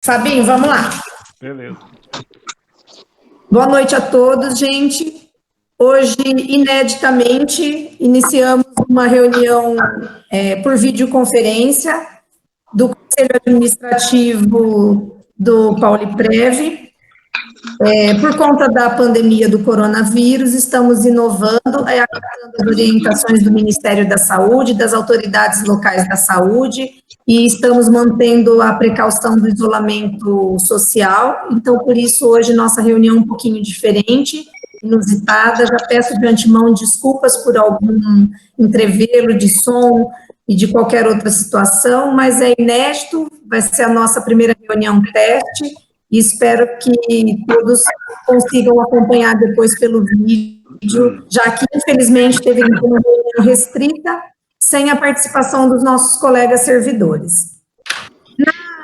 Fabinho, vamos lá. Beleza. Boa noite a todos, gente. Hoje, ineditamente, iniciamos uma reunião por videoconferência do Conselho Administrativo do Pauliprev. Por conta da pandemia do coronavírus, estamos inovando, acatando as orientações do Ministério da Saúde, das autoridades locais da saúde, e estamos mantendo a precaução do isolamento social. Então, por isso, hoje, nossa reunião é um pouquinho diferente, inusitada. Já peço de antemão desculpas por algum entrevero de som e de qualquer outra situação, mas é inédito, vai ser a nossa primeira reunião teste, e espero que todos consigam acompanhar depois pelo vídeo, já que, infelizmente, teve uma reunião restrita, sem a participação dos nossos colegas servidores.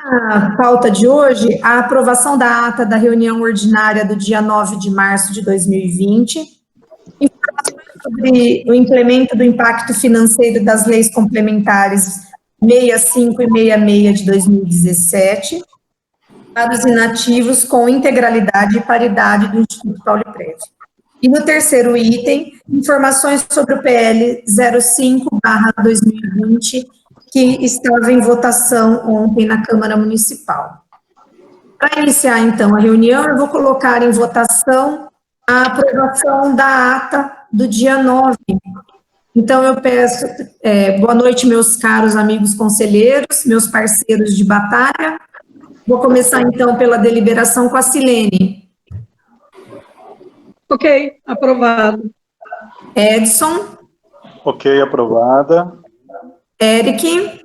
Na pauta de hoje, a aprovação da ata da reunião ordinária do dia 9 de março de 2020, informações sobre o implemento do impacto financeiro das leis complementares 65 e 66 de 2017, para os inativos com integralidade e paridade do Instituto Pauliprev. E no terceiro item, informações sobre o PL 05/2020, que estava em votação ontem na Câmara Municipal. Para iniciar, então, a reunião, eu vou colocar em votação a aprovação da ata do dia 9. Então, eu peço, boa noite, meus caros amigos conselheiros, meus parceiros de batalha. Vou começar, então, pela deliberação com a Silene. Ok, aprovado. Edson. Ok, aprovada. Eric.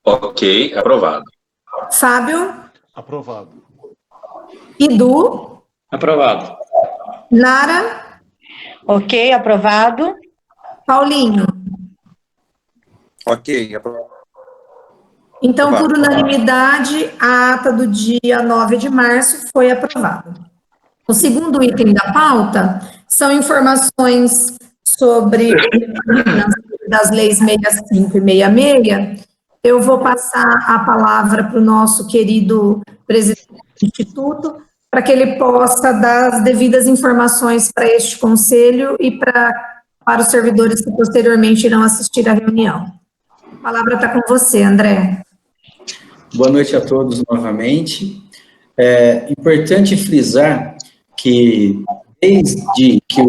Ok, aprovado. Fábio. Aprovado. Edu. Aprovado. Nara. Ok, aprovado. Paulinho. Ok, aprovado. Então, por unanimidade, a ata do dia 9 de março foi aprovada. O segundo item da pauta são informações sobre das leis 65 e 66. Eu vou passar a palavra para o nosso querido presidente do Instituto, para que ele possa dar as devidas informações para este conselho e para os servidores que posteriormente irão assistir à reunião. A palavra está com você, André. Boa noite a todos novamente. É importante frisar que, desde que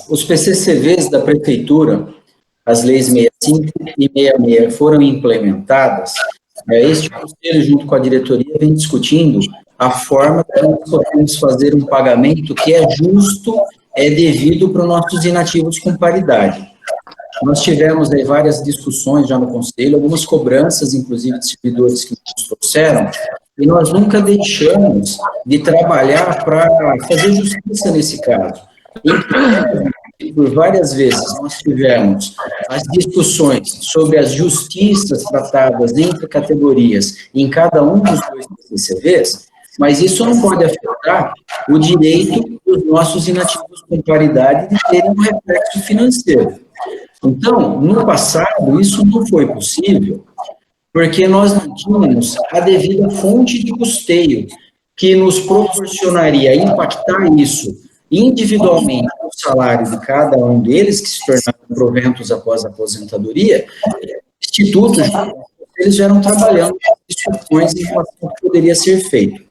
os PCCVs da Prefeitura, as leis 65 e 66, foram implementadas, este Conselho, junto com a diretoria, vem discutindo a forma que nós podemos fazer um pagamento que é justo, é devido para os nossos inativos com paridade. Nós tivemos aí várias discussões já no Conselho, algumas cobranças, inclusive, de servidores que nos trouxeram, e nós nunca deixamos de trabalhar para fazer justiça nesse caso. E, por várias vezes, nós tivemos as discussões sobre as justiças tratadas entre categorias em cada um dos dois PCCVs, mas isso não pode afetar o direito dos nossos inativos com paridade de terem um reflexo financeiro. Então, no passado, isso não foi possível, porque nós não tínhamos a devida fonte de custeio que nos proporcionaria impactar isso individualmente no salário de cada um deles, que se tornaram proventos após a aposentadoria. Institutos, eles já eram trabalhando discussões em relação ao que poderia ser feito.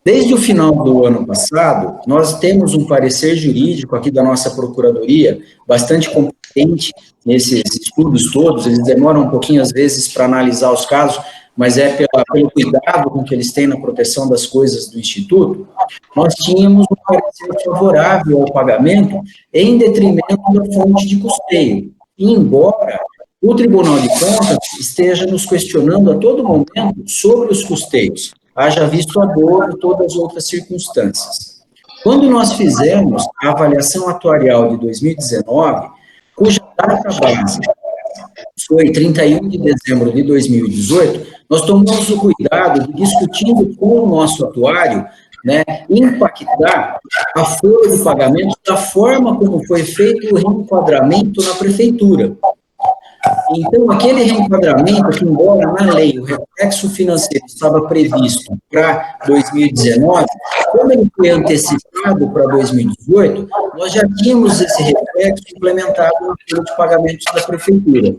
Desde o final do ano passado, nós temos um parecer jurídico aqui da nossa Procuradoria, bastante competente nesses estudos todos, eles demoram um pouquinho, às vezes, para analisar os casos, mas é pelo cuidado com que eles têm na proteção das coisas do Instituto. Nós tínhamos um parecer favorável ao pagamento em detrimento da fonte de custeio, embora o Tribunal de Contas esteja nos questionando a todo momento sobre os custeios, haja visto a dor e todas as outras circunstâncias. Quando nós fizemos a avaliação atuarial de 2019, cuja data base foi 31 de dezembro de 2018, nós tomamos o cuidado de, discutindo com o nosso atuário, impactar a folha de pagamento da forma como foi feito o reenquadramento na prefeitura. Então, aquele reenquadramento, que embora na lei o reflexo financeiro estava previsto para 2019, como ele foi antecipado para 2018, nós já tínhamos esse reflexo implementado no plano de pagamentos da Prefeitura.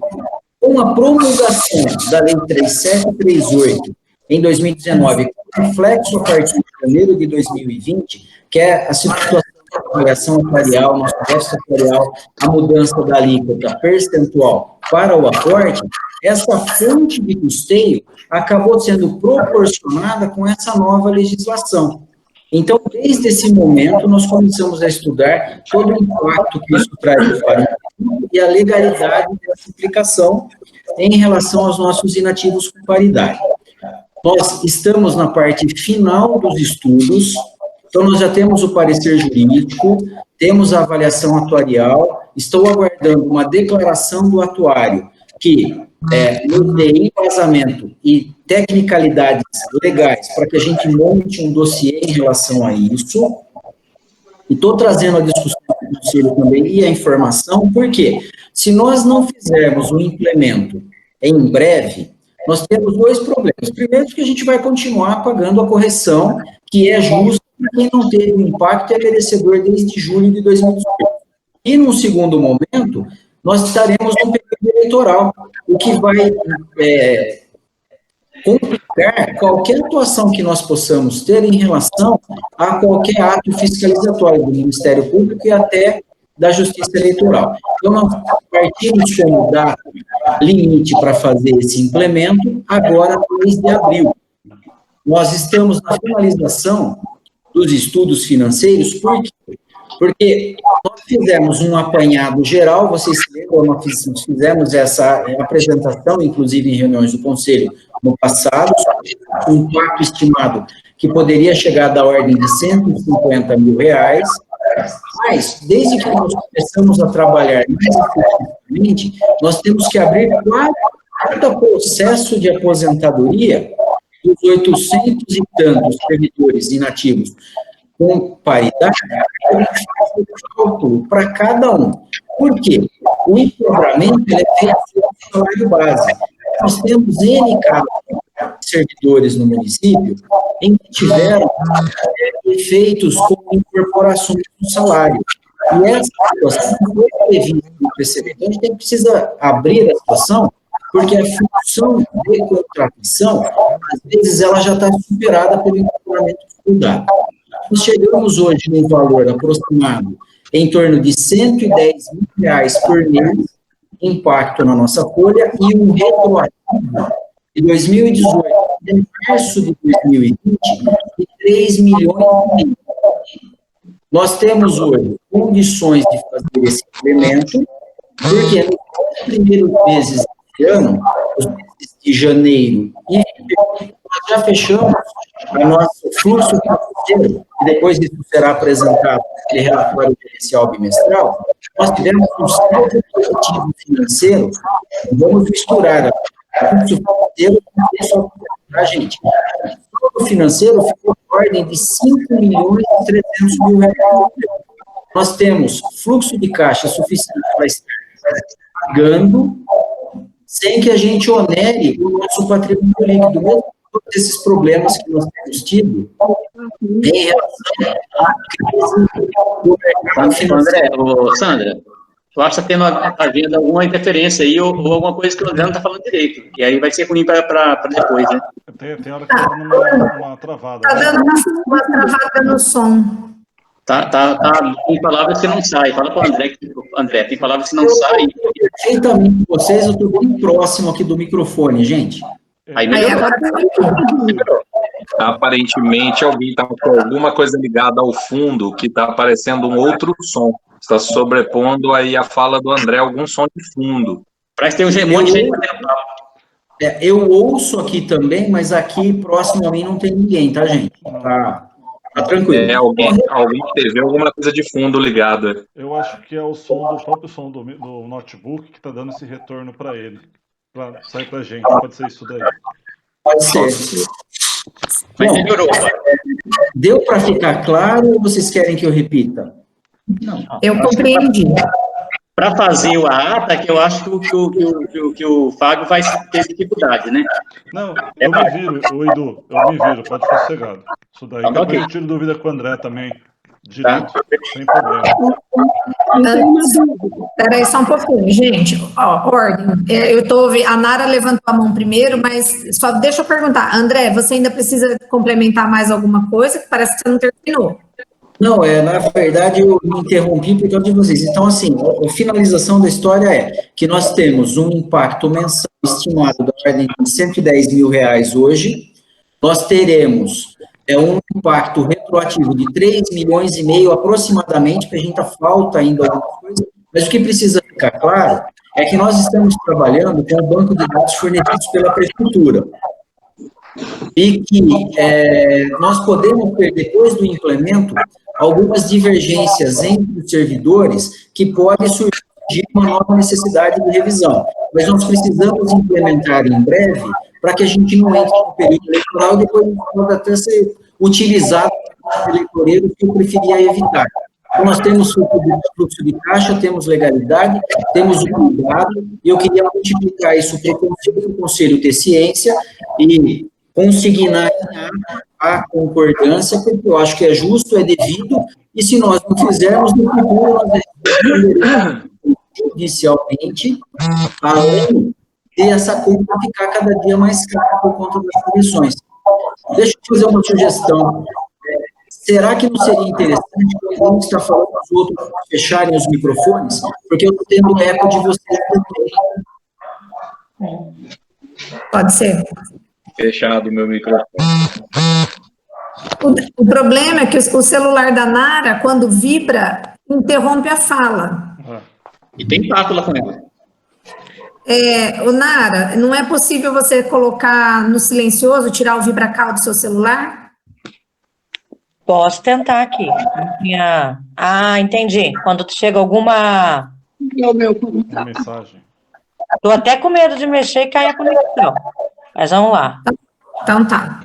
Com a promulgação da Lei 3738, em 2019, com reflexo a partir de janeiro de 2020, que é a situação da variação atuarial, nosso déficit atuarial, a mudança da alíquota percentual para o aporte, essa fonte de custeio acabou sendo proporcionada com essa nova legislação. Então, desde esse momento, nós começamos a estudar todo o impacto que isso traz para o e a legalidade dessa aplicação em relação aos nossos inativos com paridade. Nós estamos na parte final dos estudos, então nós já temos o parecer jurídico, temos a avaliação atuarial, estou aguardando uma declaração do atuário que nos dê embasamento e tecnicalidades legais para que a gente monte um dossiê em relação a isso. E estou trazendo a discussão do conselho também e a informação, porque se nós não fizermos o implemento em breve, nós temos dois problemas. Primeiro, que a gente vai continuar pagando a correção, que é justa para quem não teve o impacto e é merecedor desde julho de 2018. E, num segundo momento, nós estaremos num período eleitoral, o que vai complicar qualquer atuação que nós possamos ter em relação a qualquer ato fiscalizatório do Ministério Público e até da Justiça Eleitoral. Então, nós partimos como data limite para fazer esse implemento agora, no mês de abril. Nós estamos na finalização dos estudos financeiros, por quê? Porque nós fizemos um apanhado geral, vocês se lembram, nós fizemos essa apresentação, inclusive em reuniões do Conselho no passado, um impacto estimado que poderia chegar da ordem de R$150 mil, mas, desde que nós começamos a trabalhar mais efetivamente, nós temos que abrir cada processo de aposentadoria dos 800 e tantos servidores inativos com paridade, a gente faz o cálculo para cada um. Por quê? O encobramento é feito pelo salário base. Nós temos N casos de servidores no município em que tiveram efeitos como incorporações no salário. E essa situação foi prevista no precedente. Então, a gente precisa abrir a situação, porque a função de contratação, às vezes, ela já está superada pelo incorporamento estudado. Nós chegamos hoje num valor aproximado em torno de R$110 mil por mês, impacto na nossa folha, e um retroativo de 2018, em março de 2020, de 3 milhões e meio. Nós temos hoje condições de fazer esse incremento, porque nos primeiros meses deste ano, os meses de janeiro e fevereiro, nós já fechamos o nosso fluxo financeiro, e depois isso será apresentado no relatório gerencial bimestral. Nós tivemos um saldo positivo financeiro, vamos misturar o fluxo financeiro com o pessoal da gente. O saldo financeiro ficou em ordem de R$5 milhões e 300 mil. Nós temos fluxo de caixa suficiente para estar pagando, sem que a gente onere o nosso patrimônio líquido, mesmo com todos esses problemas que nós temos tido em relação à crise do mercado financeiro. Sandra, eu acho que está tendo havendo alguma interferência aí, ou alguma coisa que o André não está falando direito, e aí vai ser ruim para depois, né? Tem hora que está dando uma travada. Está dando uma travada no som. Tem palavras que não saem. Fala para o André, tem palavras que não saem. Perfeitamente, vocês, eu estou bem próximo aqui do microfone, gente. Aí melhorou. Aparentemente, alguém está com alguma coisa ligada ao fundo que está aparecendo um outro som. Está sobrepondo aí a fala do André algum som de fundo. Parece que tem um monte de gente batendo papo. Eu ouço aqui também, mas aqui próximo a mim não tem ninguém, tá, gente? Tá tranquilo. Alguém teve alguma coisa de fundo ligada. Eu acho que é o som do próprio som do notebook que está dando esse retorno para ele. Para sair para a gente. Pode ser isso daí. Pode ser. Mas Bom, melhorou. deu para ficar claro ou vocês querem que eu repita? Eu compreendi. para fazer a ata, que eu acho que o Fábio vai ter dificuldade, né? Não, eu me viro, ô Edu, eu me viro, pode ficar sossegado. Isso daí, Tá, depois ok. eu tiro dúvida com o André também, direto, Tá. sem problema. Eu tenho uma dúvida. Espera aí só um pouquinho, gente. Ó, ordem. Eu tô ouvindo, a Nara levantou a mão primeiro, mas só deixa eu perguntar. André, você ainda precisa complementar mais alguma coisa? Que parece que você não terminou. Não, na verdade, eu me interrompi por causa de vocês. Então, assim, a finalização da história é que nós temos um impacto mensal estimado da ordem de R$110 mil hoje, nós teremos um impacto retroativo de 3,5 milhões aproximadamente, porque a gente falta ainda alguma coisa, mas o que precisa ficar claro é que nós estamos trabalhando com o banco de dados fornecidos pela Prefeitura. E que nós podemos ter, depois do implemento, algumas divergências entre os servidores que pode surgir uma nova necessidade de revisão. Mas nós precisamos implementar em breve para que a gente não entre no período eleitoral e depois pode até ser utilizado por eleitoreiros que eu preferia evitar. Então, nós temos fluxo de caixa, temos legalidade, temos o cuidado, e eu queria multiplicar isso para o Conselho ter ciência e consignar a concordância, porque eu acho que é justo, é devido, e se nós não fizermos, no futuro nós responderemos judicialmente, além de essa conta ficar cada dia mais cara por conta das comissões. Deixa eu fazer uma sugestão. Será que não seria interessante, quando a gente está falando os outros fecharem os microfones? Porque eu estou tendo eco de vocês também. Pode ser. Fechado meu microfone. O problema é que o celular da Nara, quando vibra, interrompe a fala. E tem papo lá com ela. Nara, não é possível você colocar no silencioso, tirar o vibracal do seu celular? Posso tentar aqui. Entendi. Quando chega alguma... É o meu Uma computador. mensagem. Tô até com medo de mexer e cair a conexão. Mas vamos lá. Então tá.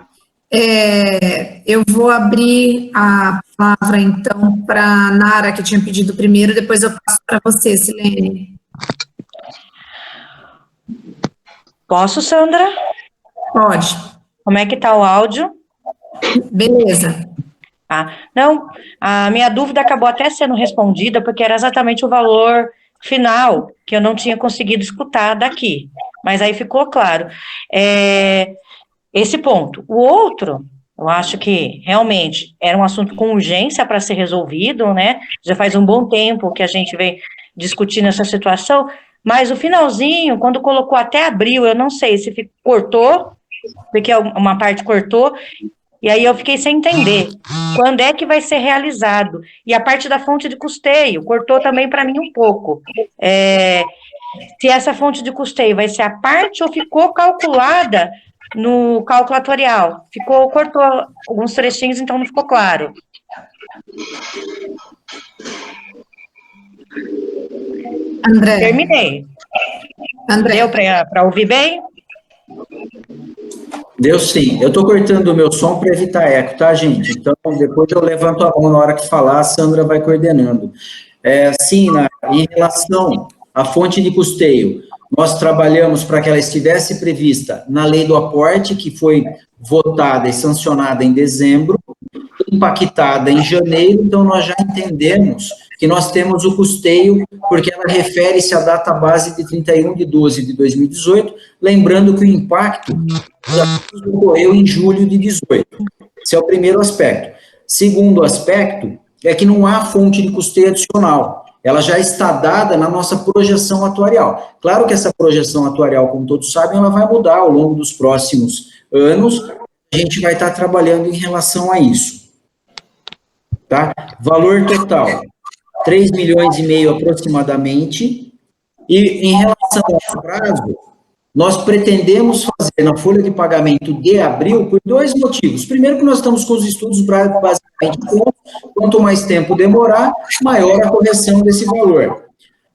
Eu vou abrir a palavra, então, para a Nara, que tinha pedido primeiro, depois eu passo para você, Silene. Posso, Sandra? Pode. Como é que tá o áudio? Beleza. Não, a minha dúvida acabou até sendo respondida, porque era exatamente o valor final que eu não tinha conseguido escutar daqui. Mas aí ficou claro. Esse ponto. O outro, eu acho que realmente era um assunto com urgência para ser resolvido, né? Já faz um bom tempo que a gente vem discutindo essa situação, mas o finalzinho, quando colocou até abril, eu não sei se cortou, porque uma parte cortou, e aí eu fiquei sem entender quando é que vai ser realizado. E a parte da fonte de custeio, cortou também para mim um pouco. Se essa fonte de custeio vai ser a parte ou ficou calculada no cálculo atuarial? Cortou alguns trechinhos, então não ficou claro. André. Terminei. André. Deu para ouvir bem? Deu sim. Eu estou cortando o meu som para evitar eco, tá, gente? Então, depois eu levanto a mão na hora que falar, a Sandra vai coordenando. Sim, em relação à fonte de custeio, nós trabalhamos para que ela estivesse prevista na lei do aporte, que foi votada e sancionada em dezembro, impactada em janeiro, então nós já entendemos que nós temos o custeio, porque ela refere-se à data base de 31/12/2018, lembrando que o impacto já ocorreu em julho de 18. Esse é o primeiro aspecto. Segundo aspecto, é que não há fonte de custeio adicional. Ela já está dada na nossa projeção atuarial. Claro que essa projeção atuarial, como todos sabem, ela vai mudar ao longo dos próximos anos. A gente vai estar trabalhando em relação a isso. Tá? Valor total, 3,5 milhões aproximadamente. E em relação ao prazo, nós pretendemos fazer na folha de pagamento de abril por 2 motivos. Primeiro, que nós estamos com os estudos basicamente prontos. Quanto mais tempo demorar, maior a correção desse valor.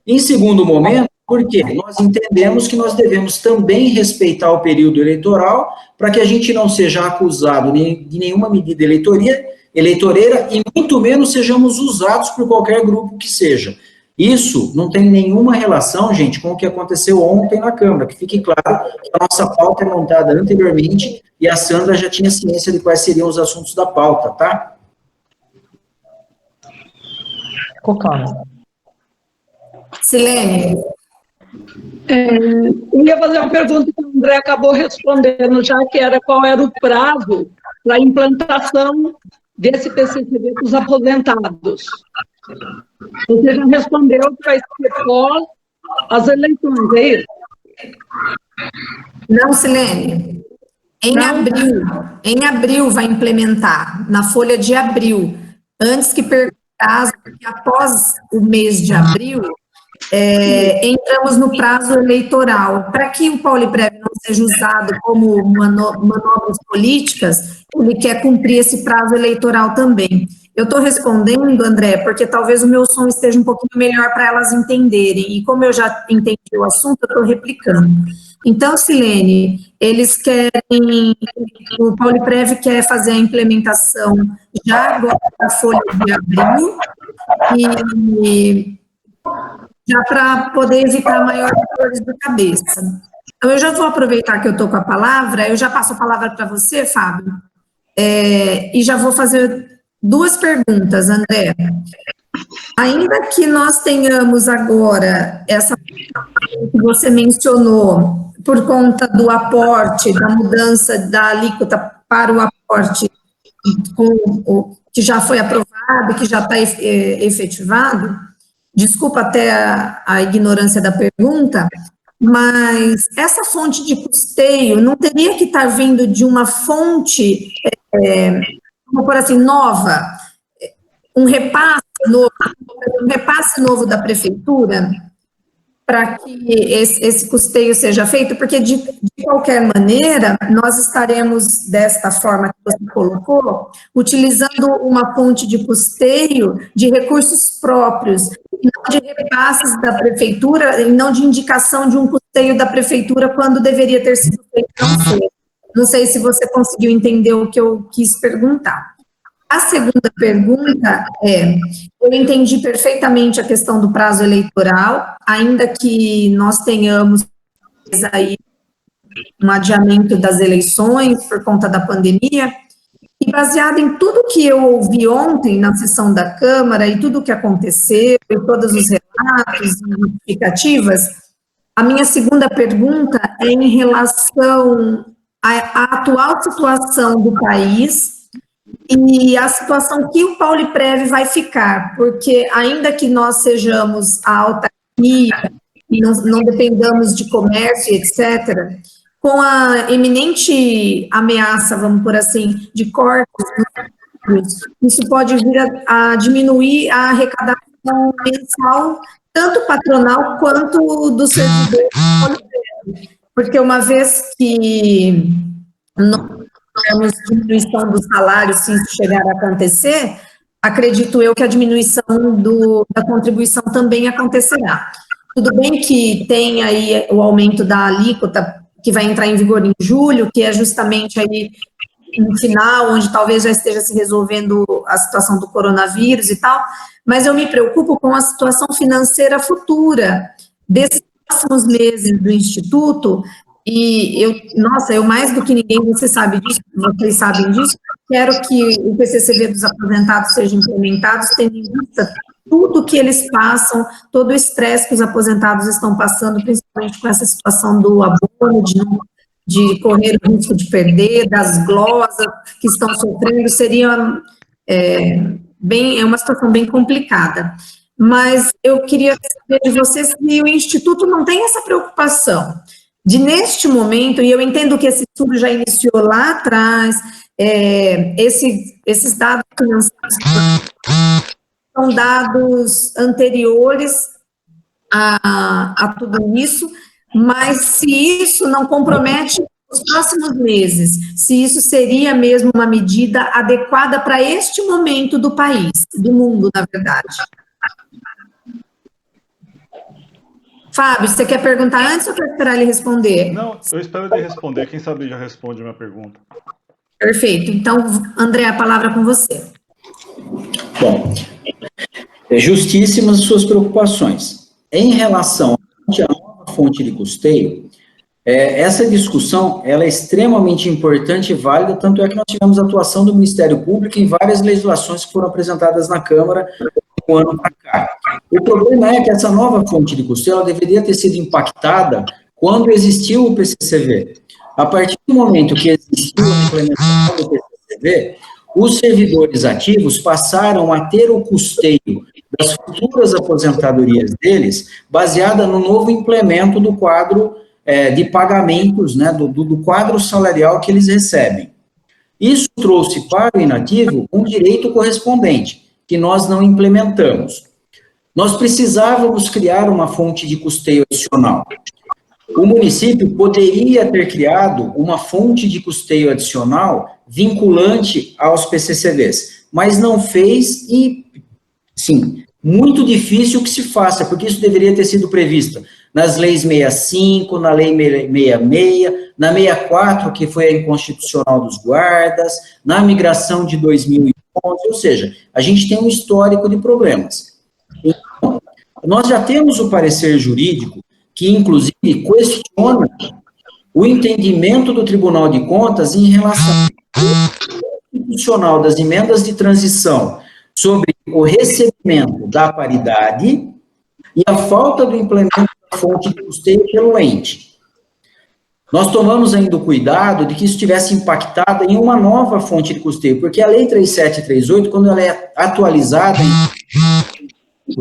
Em segundo momento, porque nós entendemos que nós devemos também respeitar o período eleitoral para que a gente não seja acusado de nenhuma medida eleitoreira e muito menos sejamos usados por qualquer grupo que seja. Isso não tem nenhuma relação, gente, com o que aconteceu ontem na Câmara, que fique claro que a nossa pauta é montada anteriormente e a Sandra já tinha ciência de quais seriam os assuntos da pauta, tá? Ficou claro. Silene, Eu ia fazer uma pergunta que o André acabou respondendo, já que era qual era o prazo para a implantação desse PCCB para os aposentados. Você já respondeu que vai ser pós as eleições, é isso? não, Silene. Em abril vai implementar, na folha de abril, antes que perca prazo, porque após o mês de abril, entramos no prazo eleitoral. Para que o Pauliprev não seja usado como manobras políticas, ele quer cumprir esse prazo eleitoral também. Eu estou respondendo, André, porque talvez o meu som esteja um pouquinho melhor para elas entenderem, e como eu já entendi o assunto, eu estou replicando. Então, Silene, eles querem, o Pauliprev quer fazer a implementação já agora da folha de abril, e já para poder evitar maiores dores de cabeça. Então, eu já vou aproveitar que eu estou com a palavra, eu já passo a palavra para você, Fábio, e já vou fazer duas perguntas, André. Ainda que nós tenhamos agora essa que você mencionou, por conta do aporte, da mudança da alíquota para o aporte que já foi aprovado, que já está efetivado, desculpa até a ignorância da pergunta, mas essa fonte de custeio não teria que estar vindo de uma fonte, vamos por assim, nova, um repasse novo da prefeitura, para que esse custeio seja feito, porque de qualquer maneira, nós estaremos, desta forma que você colocou, utilizando uma fonte de custeio de recursos próprios, e não de repasses da prefeitura, e não de indicação de um custeio da prefeitura quando deveria ter sido feito. Não sei se você conseguiu entender o que eu quis perguntar. A segunda pergunta eu entendi perfeitamente a questão do prazo eleitoral, ainda que nós tenhamos aí um adiamento das eleições por conta da pandemia, e baseado em tudo que eu ouvi ontem na sessão da Câmara e tudo o que aconteceu, e todos os relatos e justificativas, a minha segunda pergunta é em relação à atual situação do país e a situação que o Pauliprev vai ficar, porque ainda que nós sejamos a autarquia e não dependamos de comércio, etc., com a eminente ameaça, vamos por assim, de cortes, isso pode vir a diminuir a arrecadação mensal, tanto patronal quanto do servidor, porque uma vez que nós temos diminuição do salário, se isso chegar a acontecer, acredito eu que a diminuição da contribuição também acontecerá. Tudo bem que tem aí o aumento da alíquota, que vai entrar em vigor em julho, que é justamente aí no final, onde talvez já esteja se resolvendo a situação do coronavírus e tal, mas eu me preocupo com a situação financeira futura desses próximos meses do Instituto, e eu mais do que ninguém, vocês sabem disso, quero que o PCCB dos aposentados seja implementado, tendo em vista tudo que eles passam, todo o estresse que os aposentados estão passando, principalmente com essa situação do abono, de correr o risco de perder, das glosas que estão sofrendo, seria uma situação bem complicada. Mas eu queria saber de vocês se o Instituto não tem essa preocupação de, neste momento, e eu entendo que esse estudo já iniciou lá atrás, esses dados financeiros são dados anteriores a tudo isso, mas se isso não compromete os próximos meses, se isso seria mesmo uma medida adequada para este momento do país, do mundo, na verdade. Fábio, você quer perguntar antes ou quer esperar ele responder? Não, eu espero ele responder, quem sabe já responde a minha pergunta. Perfeito, então, André, a palavra é com você. Bom, justíssimas suas preocupações. Em relação à nova fonte de custeio, essa discussão ela é extremamente importante e válida, tanto é que nós tivemos a atuação do Ministério Público em várias legislações que foram apresentadas na Câmara um ano para cá. O problema é que essa nova fonte de custeio ela deveria ter sido impactada quando existiu o PCCV. A partir do momento que existiu a implementação do PCCV, os servidores ativos passaram a ter o custeio das futuras aposentadorias deles, baseada no novo implemento do quadro de pagamentos, né, do quadro salarial que eles recebem. Isso trouxe para o inativo um direito correspondente, que nós não implementamos. Nós precisávamos criar uma fonte de custeio adicional. O município poderia ter criado uma fonte de custeio adicional vinculante aos PCCVs, mas não fez e, sim, muito difícil que se faça, porque isso deveria ter sido previsto nas leis 65, na lei 66, na 64, que foi a inconstitucional dos guardas, na migração de 2011, ou seja, a gente tem um histórico de problemas. Então, nós já temos o parecer jurídico que, inclusive, questiona o entendimento do Tribunal de Contas em relação ao constitucional das emendas de transição sobre o recebimento da paridade e a falta do implemento da fonte de custeio pelo ente. Nós tomamos ainda o cuidado de que isso tivesse impactado em uma nova fonte de custeio, porque a Lei 3738, quando ela é atualizada em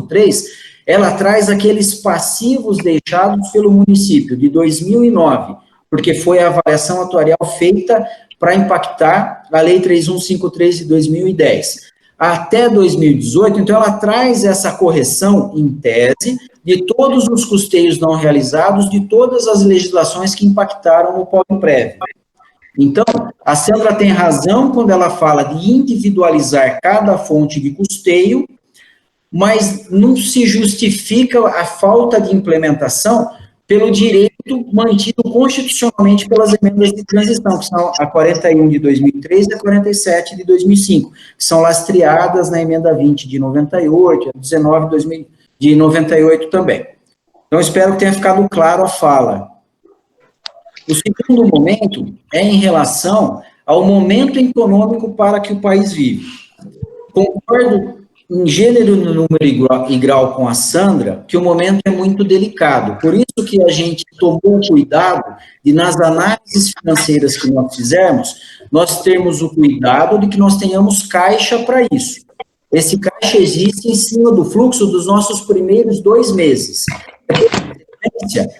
3, ela traz aqueles passivos deixados pelo município de 2009, porque foi a avaliação atuarial feita para impactar a Lei 3153 de 2010. Até 2018, então ela traz essa correção em tese de todos os custeios não realizados de todas as legislações que impactaram no Pós-Prévio. Então, a Sandra tem razão quando ela fala de individualizar cada fonte de custeio, mas não se justifica a falta de implementação pelo direito mantido constitucionalmente pelas emendas de transição, que são a 41 de 2003 e a 47 de 2005, que são lastreadas na emenda 20 de 98, a 19 de 98 também. Então, espero que tenha ficado claro a fala. O segundo momento é em relação ao momento econômico para que o país vive. Concordo em gênero, número e grau com a Sandra, que o momento é muito delicado. Por isso que a gente tomou cuidado de, nas análises financeiras que nós fizermos, nós termos o cuidado de que nós tenhamos caixa para isso. Esse caixa existe em cima do fluxo dos nossos primeiros 2 meses.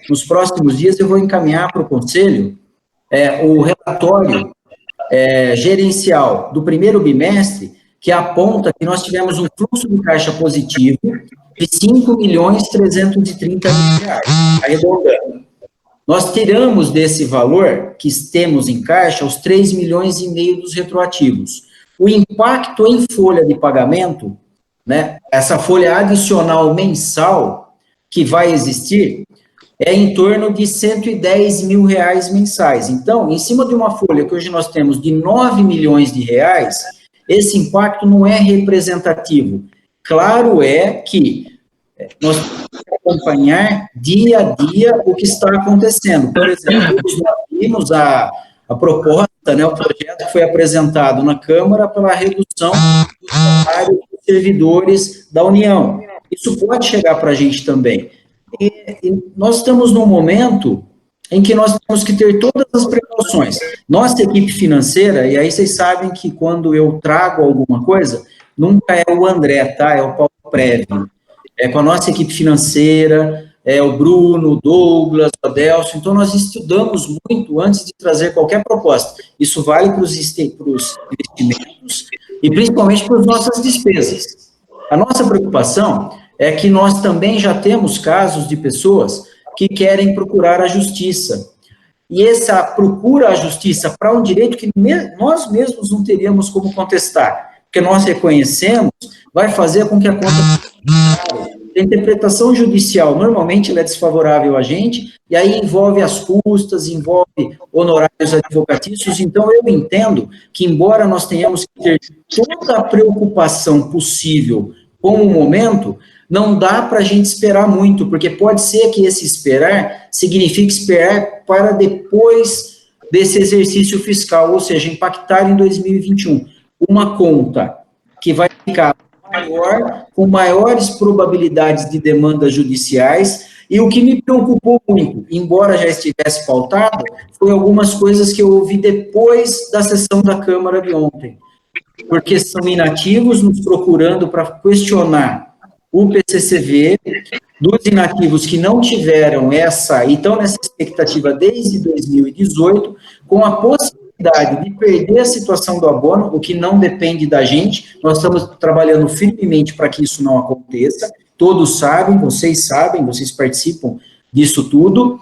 Nos próximos dias eu vou encaminhar para o Conselho o relatório gerencial do primeiro bimestre, que aponta que nós tivemos um fluxo de caixa positivo de R$5.330.000, arredondando. Nós tiramos desse valor que temos em caixa os 3,5 milhões dos retroativos. O impacto em folha de pagamento, né, essa folha adicional mensal que vai existir, é em torno de R$110 mil mensais. Então, em cima de uma folha que hoje nós temos de R$9 milhões, esse impacto não é representativo. Claro é que nós temos que acompanhar dia a dia o que está acontecendo. Por exemplo, nós vimos a proposta, né, o projeto que foi apresentado na Câmara pela redução do salário dos servidores da União. Isso pode chegar para a gente também. E nós estamos num momento em que nós temos que ter todas as precauções. Nossa equipe financeira, e aí vocês sabem que quando eu trago alguma coisa, nunca é o André, tá? É o Paulo Prévio. É com a nossa equipe financeira, é o Bruno, o Douglas, o Adelson. Então, nós estudamos muito antes de trazer qualquer proposta. Isso vale para os investimentos e principalmente para as nossas despesas. A nossa preocupação é que nós também já temos casos de pessoas que querem procurar a justiça. E essa procura a justiça para um direito que nós mesmos não teríamos como contestar, porque nós reconhecemos, vai fazer com que a conta... A interpretação judicial, normalmente, ela é desfavorável a gente, e aí envolve as custas, envolve honorários advocatícios. Então, eu entendo que, embora nós tenhamos que ter toda a preocupação possível como o momento, não dá para a gente esperar muito, porque pode ser que esse esperar signifique esperar para depois desse exercício fiscal, ou seja, impactar em 2021. Uma conta que vai ficar maior, com maiores probabilidades de demandas judiciais, e o que me preocupou muito, embora já estivesse pautado, foi algumas coisas que eu ouvi depois da sessão da Câmara de ontem, porque são inativos nos procurando para questionar o PCCV, dos inativos que não tiveram essa, e estão nessa expectativa desde 2018, com a possibilidade de perder a situação do abono, o que não depende da gente, nós estamos trabalhando firmemente para que isso não aconteça, todos sabem, vocês participam disso tudo,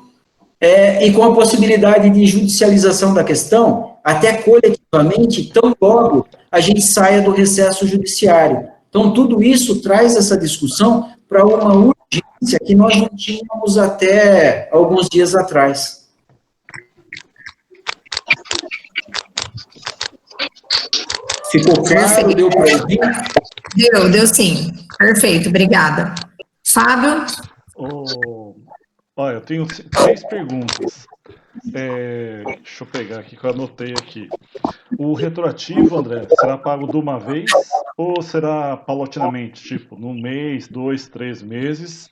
e com a possibilidade de judicialização da questão, até coletivamente, tão logo a gente saia do recesso judiciário. Então, tudo isso traz essa discussão para uma urgência que nós não tínhamos até alguns dias atrás. Ficou claro? Deu para ouvir? Deu sim. Perfeito, obrigada. Fábio? Olha, eu tenho 3 perguntas. Deixa eu pegar aqui, que eu anotei aqui. O retroativo, André, será pago de uma vez ou será paulatinamente, tipo, num mês, 2, 3 meses?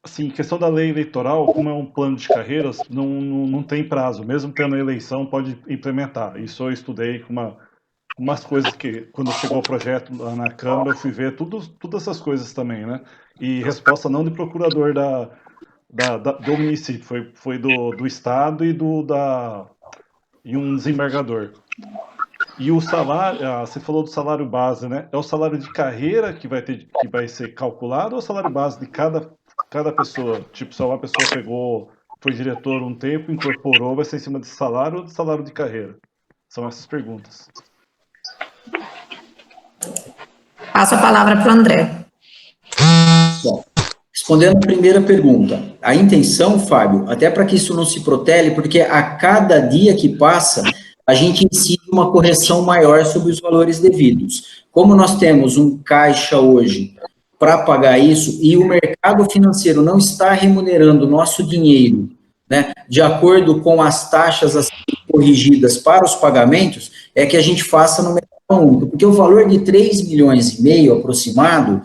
Assim, questão da lei eleitoral, como é um plano de carreiras, não tem prazo, mesmo tendo a eleição, pode implementar. Isso eu estudei com umas coisas que, quando chegou o projeto lá na Câmara, eu fui ver todas essas coisas também, né? E resposta não de procurador do município, foi do Estado e um desembargador. E o salário, você falou do salário base, né? É o salário de carreira que vai ser calculado ou o salário base de cada pessoa? Tipo, se uma pessoa foi diretor um tempo, incorporou, vai ser em cima de salário ou de salário de carreira? São essas perguntas. Passo a palavra para o André. Bom, respondendo a primeira pergunta, a intenção, Fábio, até para que isso não se protele, porque a cada dia que passa, a gente incide uma correção maior sobre os valores devidos. Como nós temos um caixa hoje para pagar isso, e o mercado financeiro não está remunerando o nosso dinheiro, né, de acordo com as taxas a serem corrigidas para os pagamentos, é que a gente faça no mercado único, porque o valor de 3,5 milhões aproximado,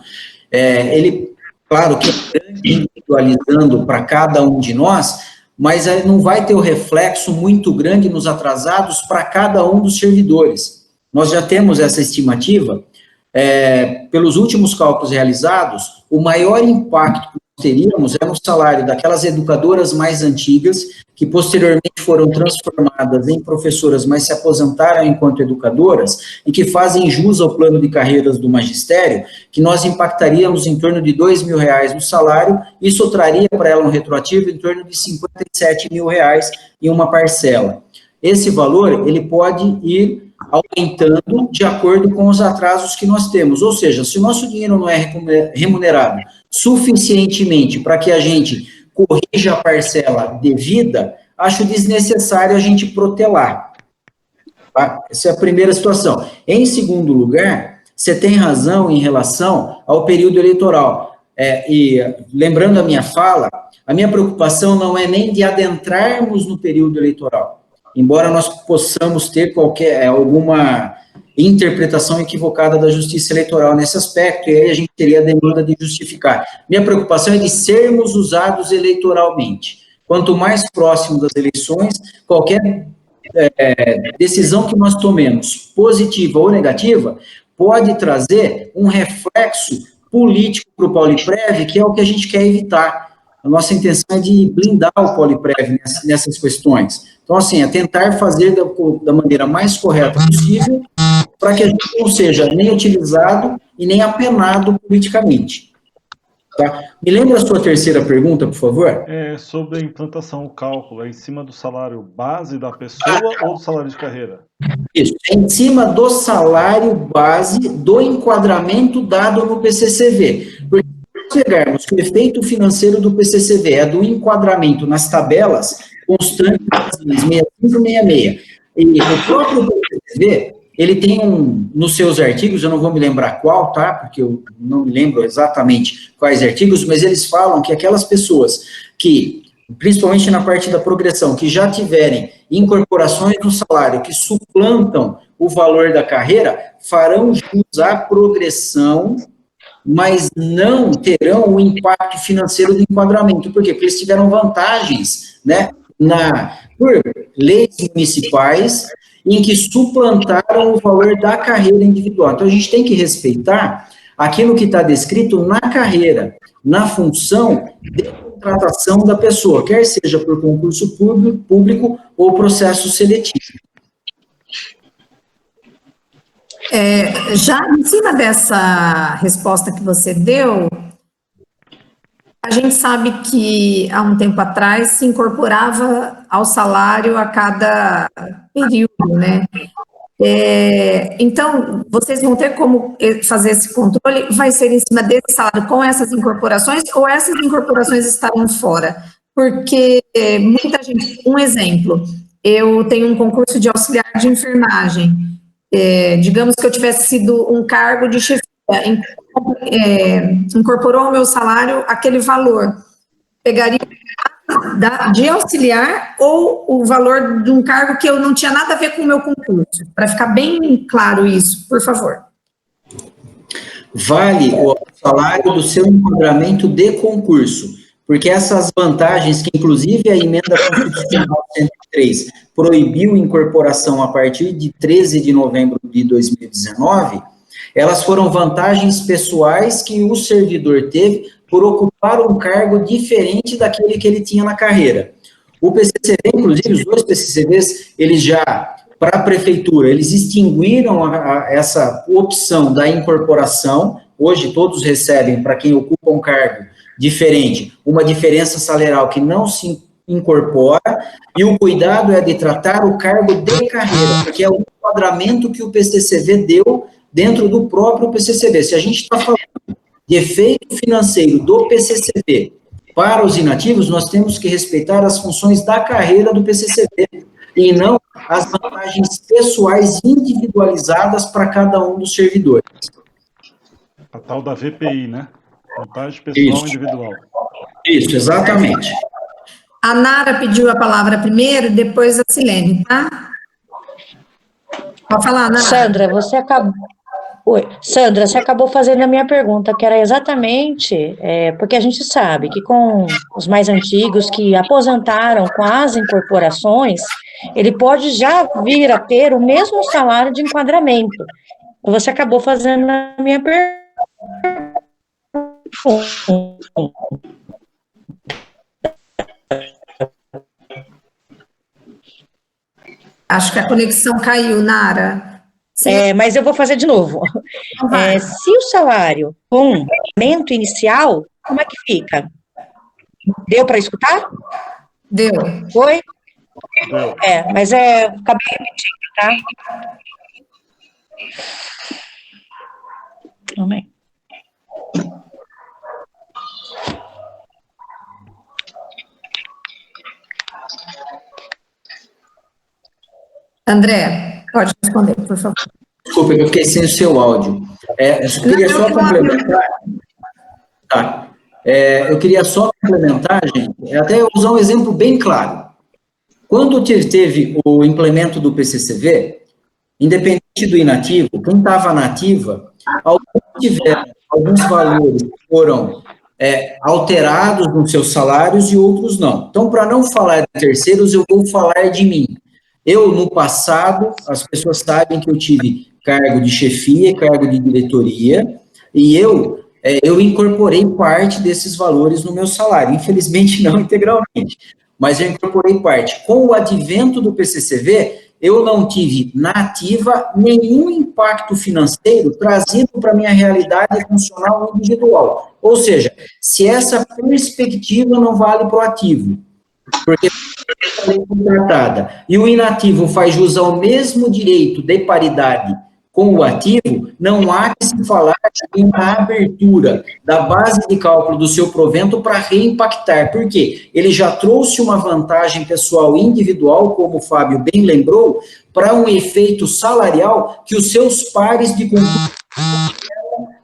ele, claro que é grande, individualizando para cada um de nós, mas não vai ter o reflexo muito grande nos atrasados para cada um dos servidores. Nós já temos essa estimativa, pelos últimos cálculos realizados, o maior impacto que nós teríamos é no salário daquelas educadoras mais antigas, que posteriormente foram transformadas em professoras, mas se aposentaram enquanto educadoras, e que fazem jus ao plano de carreiras do magistério, que nós impactaríamos em torno de R$2.000 no salário, isso traria para ela um retroativo em torno de R$57.000 em uma parcela. Esse valor, ele pode ir aumentando de acordo com os atrasos que nós temos, ou seja, se o nosso dinheiro não é remunerado suficientemente para que a gente corrija a parcela devida, acho desnecessário a gente protelar. Tá? Essa é a primeira situação. Em segundo lugar, você tem razão em relação ao período eleitoral. E lembrando a minha fala, a minha preocupação não é nem de adentrarmos no período eleitoral, embora nós possamos ter alguma interpretação equivocada da justiça eleitoral nesse aspecto, e aí a gente teria a demanda de justificar. Minha preocupação é de sermos usados eleitoralmente. Quanto mais próximo das eleições, qualquer decisão que nós tomemos, positiva ou negativa, pode trazer um reflexo político para o Poliprev, que é o que a gente quer evitar. A nossa intenção é de blindar o Poliprev nessas questões. Então, assim, é tentar fazer da maneira mais correta possível para que a gente não seja nem utilizado e nem apenado politicamente. Tá? Me lembra a sua terceira pergunta, por favor? Sobre a implantação, o cálculo, é em cima do salário base da pessoa ou do salário de carreira? Isso, é em cima do salário base do enquadramento dado no PCCV. Porque se pegarmos que o efeito financeiro do PCCV é do enquadramento nas tabelas constantes 65 e 66, e o próprio PCCV, ele tem nos seus artigos, eu não vou me lembrar qual, tá? Porque eu não me lembro exatamente quais artigos, mas eles falam que aquelas pessoas que, principalmente na parte da progressão, que já tiverem incorporações no salário que suplantam o valor da carreira, farão jus à progressão, mas não terão o impacto financeiro do enquadramento. Por quê? Porque eles tiveram vantagens, né, por leis municipais, em que suplantaram o valor da carreira individual. Então, a gente tem que respeitar aquilo que está descrito na carreira, na função de contratação da pessoa, quer seja por concurso público ou processo seletivo. Já em cima dessa resposta que você deu, a gente sabe que há um tempo atrás se incorporava ao salário a cada período, né? Então, vocês vão ter como fazer esse controle? Vai ser em cima desse salário com essas incorporações ou essas incorporações estarão fora? Porque muita gente, um exemplo, eu tenho um concurso de auxiliar de enfermagem, digamos que eu tivesse sido um cargo de chefia, incorporou ao meu salário aquele valor, pegaria de auxiliar ou o valor de um cargo que eu não tinha nada a ver com o meu concurso? Para ficar bem claro isso, por favor. Vale o salário do seu enquadramento de concurso, porque essas vantagens que, inclusive, a emenda constitucional 103 proibiu incorporação a partir de 13 de novembro de 2019, elas foram vantagens pessoais que o servidor teve por ocupar um cargo diferente daquele que ele tinha na carreira. O PCCV, inclusive, os dois PCCVs, eles já, para a prefeitura, eles extinguiram essa opção da incorporação. Hoje, todos recebem, para quem ocupa um cargo diferente, uma diferença salarial que não se incorpora, e o cuidado é de tratar o cargo de carreira, porque é o enquadramento que o PCCV deu dentro do próprio PCCV. Se a gente está falando de efeito financeiro do PCCV para os inativos, nós temos que respeitar as funções da carreira do PCCV e não as vantagens pessoais individualizadas para cada um dos servidores. A tal da VPI, né? Vantagem pessoal individual. Isso, exatamente. A Nara pediu a palavra primeiro, depois a Silene, tá? Pode falar, Nara. Sandra, você acabou... Oi, Sandra, você acabou fazendo a minha pergunta, que era exatamente, porque a gente sabe que com os mais antigos que aposentaram com as incorporações, ele pode já vir a ter o mesmo salário de enquadramento. Você acabou fazendo a minha pergunta. Acho que a conexão caiu, Nara. Mas eu vou fazer de novo. Se o salário com aumento inicial, como é que fica? Deu para escutar? Deu. Foi? Deu. Mas acabei repetindo, tá? Amém. André, pode responder, por favor. Desculpa, eu fiquei sem o seu áudio. Eu queria só complementar. Tá. Eu queria só complementar, gente, até usar um exemplo bem claro. Quando teve o implemento do PCCV, independente do inativo, quem estava na ativa, alguns valores foram alterados nos seus salários e outros não. Então, para não falar de terceiros, eu vou falar de mim. Eu, no passado, as pessoas sabem que eu tive cargo de chefia, cargo de diretoria, e eu incorporei parte desses valores no meu salário, infelizmente não integralmente, mas eu incorporei parte. Com o advento do PCCV, eu não tive na ativa nenhum impacto financeiro trazido para a minha realidade funcional individual. Ou seja, se essa perspectiva não vale para o ativo, porque é contratada, e o inativo faz jus ao mesmo direito de paridade com o ativo, não há que se falar em uma abertura da base de cálculo do seu provento para reimpactar. Por quê? Ele já trouxe uma vantagem pessoal individual, como o Fábio bem lembrou, para um efeito salarial que os seus pares de concurso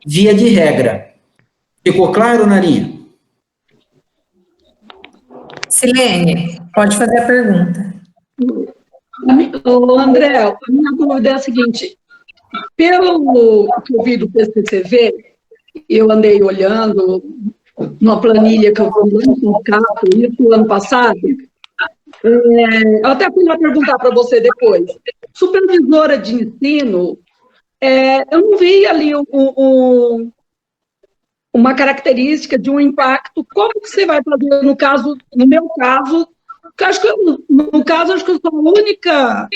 via de regra. Ficou claro, Narinha? Silene, pode fazer a pergunta. Ô, André, a minha dúvida é a seguinte, pelo que eu vi do PCCV, eu andei olhando numa planilha que eu vi no CAP, isso ano passado, eu até fui lá perguntar para você depois, supervisora de ensino, eu não vi ali uma característica de um impacto, como que você vai fazer no meu caso, acho que acho que eu sou a única,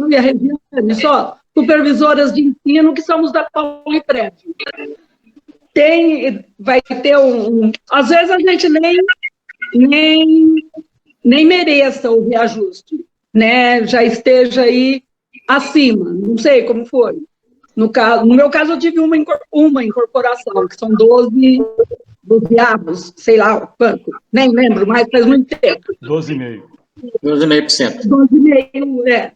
e a Regiane, só, supervisoras de ensino que somos da Pauliprédio. Vai ter às vezes a gente nem mereça o reajuste, né, já esteja aí acima, não sei como foi. No meu caso, eu tive uma incorporação, que são 12 avos, sei lá quanto, nem lembro mais, faz muito tempo. 12,5%. 12,5%. 12,5%,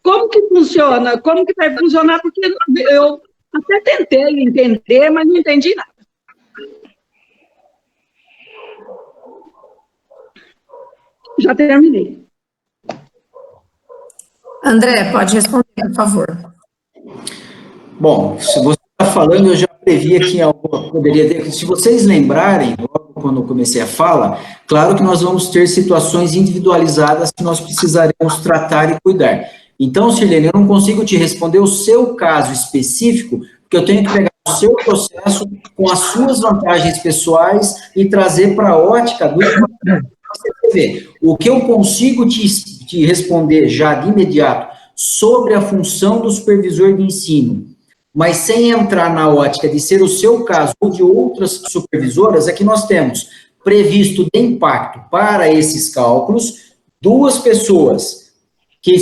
Como que funciona? Como que vai funcionar? Porque eu até tentei entender, mas não entendi nada. Já terminei. André, pode responder, por favor. Bom, se você está falando, eu já previ aqui algo, poderia ter. Se vocês lembrarem, logo quando eu comecei a fala, claro que nós vamos ter situações individualizadas que nós precisaremos tratar e cuidar. Então, Sirlene, eu não consigo te responder o seu caso específico, porque eu tenho que pegar o seu processo com as suas vantagens pessoais e trazer para a ótica do CCV. O que eu consigo te responder já de imediato sobre a função do supervisor de ensino, mas sem entrar na ótica de ser o seu caso ou de outras supervisoras, é que nós temos previsto de impacto para esses cálculos 2 pessoas que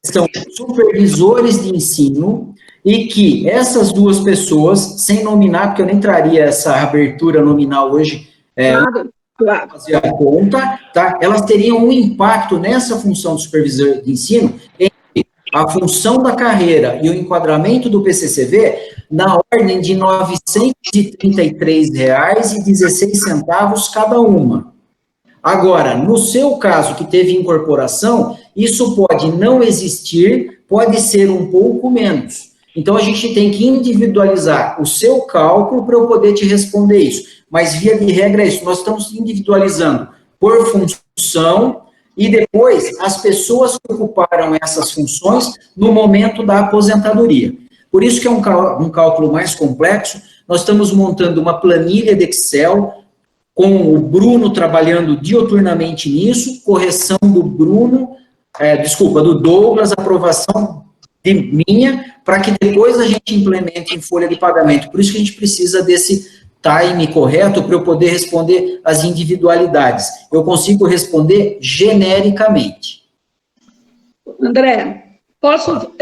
são supervisores de ensino e que essas 2 pessoas, sem nominar, porque eu nem traria essa abertura nominal hoje, Claro. fazer a conta, tá? Elas teriam um impacto nessa função do supervisor de ensino entre a função da carreira e o enquadramento do PCCV na ordem de R$ 933,16 cada uma. Agora, no seu caso, que teve incorporação, isso pode não existir, pode ser um pouco menos. Então, a gente tem que individualizar o seu cálculo para eu poder te responder isso. Mas, via de regra, é isso. Nós estamos individualizando por função e depois as pessoas que ocuparam essas funções no momento da aposentadoria. Por isso que é um cálculo mais complexo. Nós estamos montando uma planilha de Excel com o Bruno trabalhando dioturnamente nisso, correção do do Douglas, aprovação de minha, para que depois a gente implemente em folha de pagamento. Por isso que a gente precisa desse time correto para eu poder responder as individualidades. Eu consigo responder genericamente. André, posso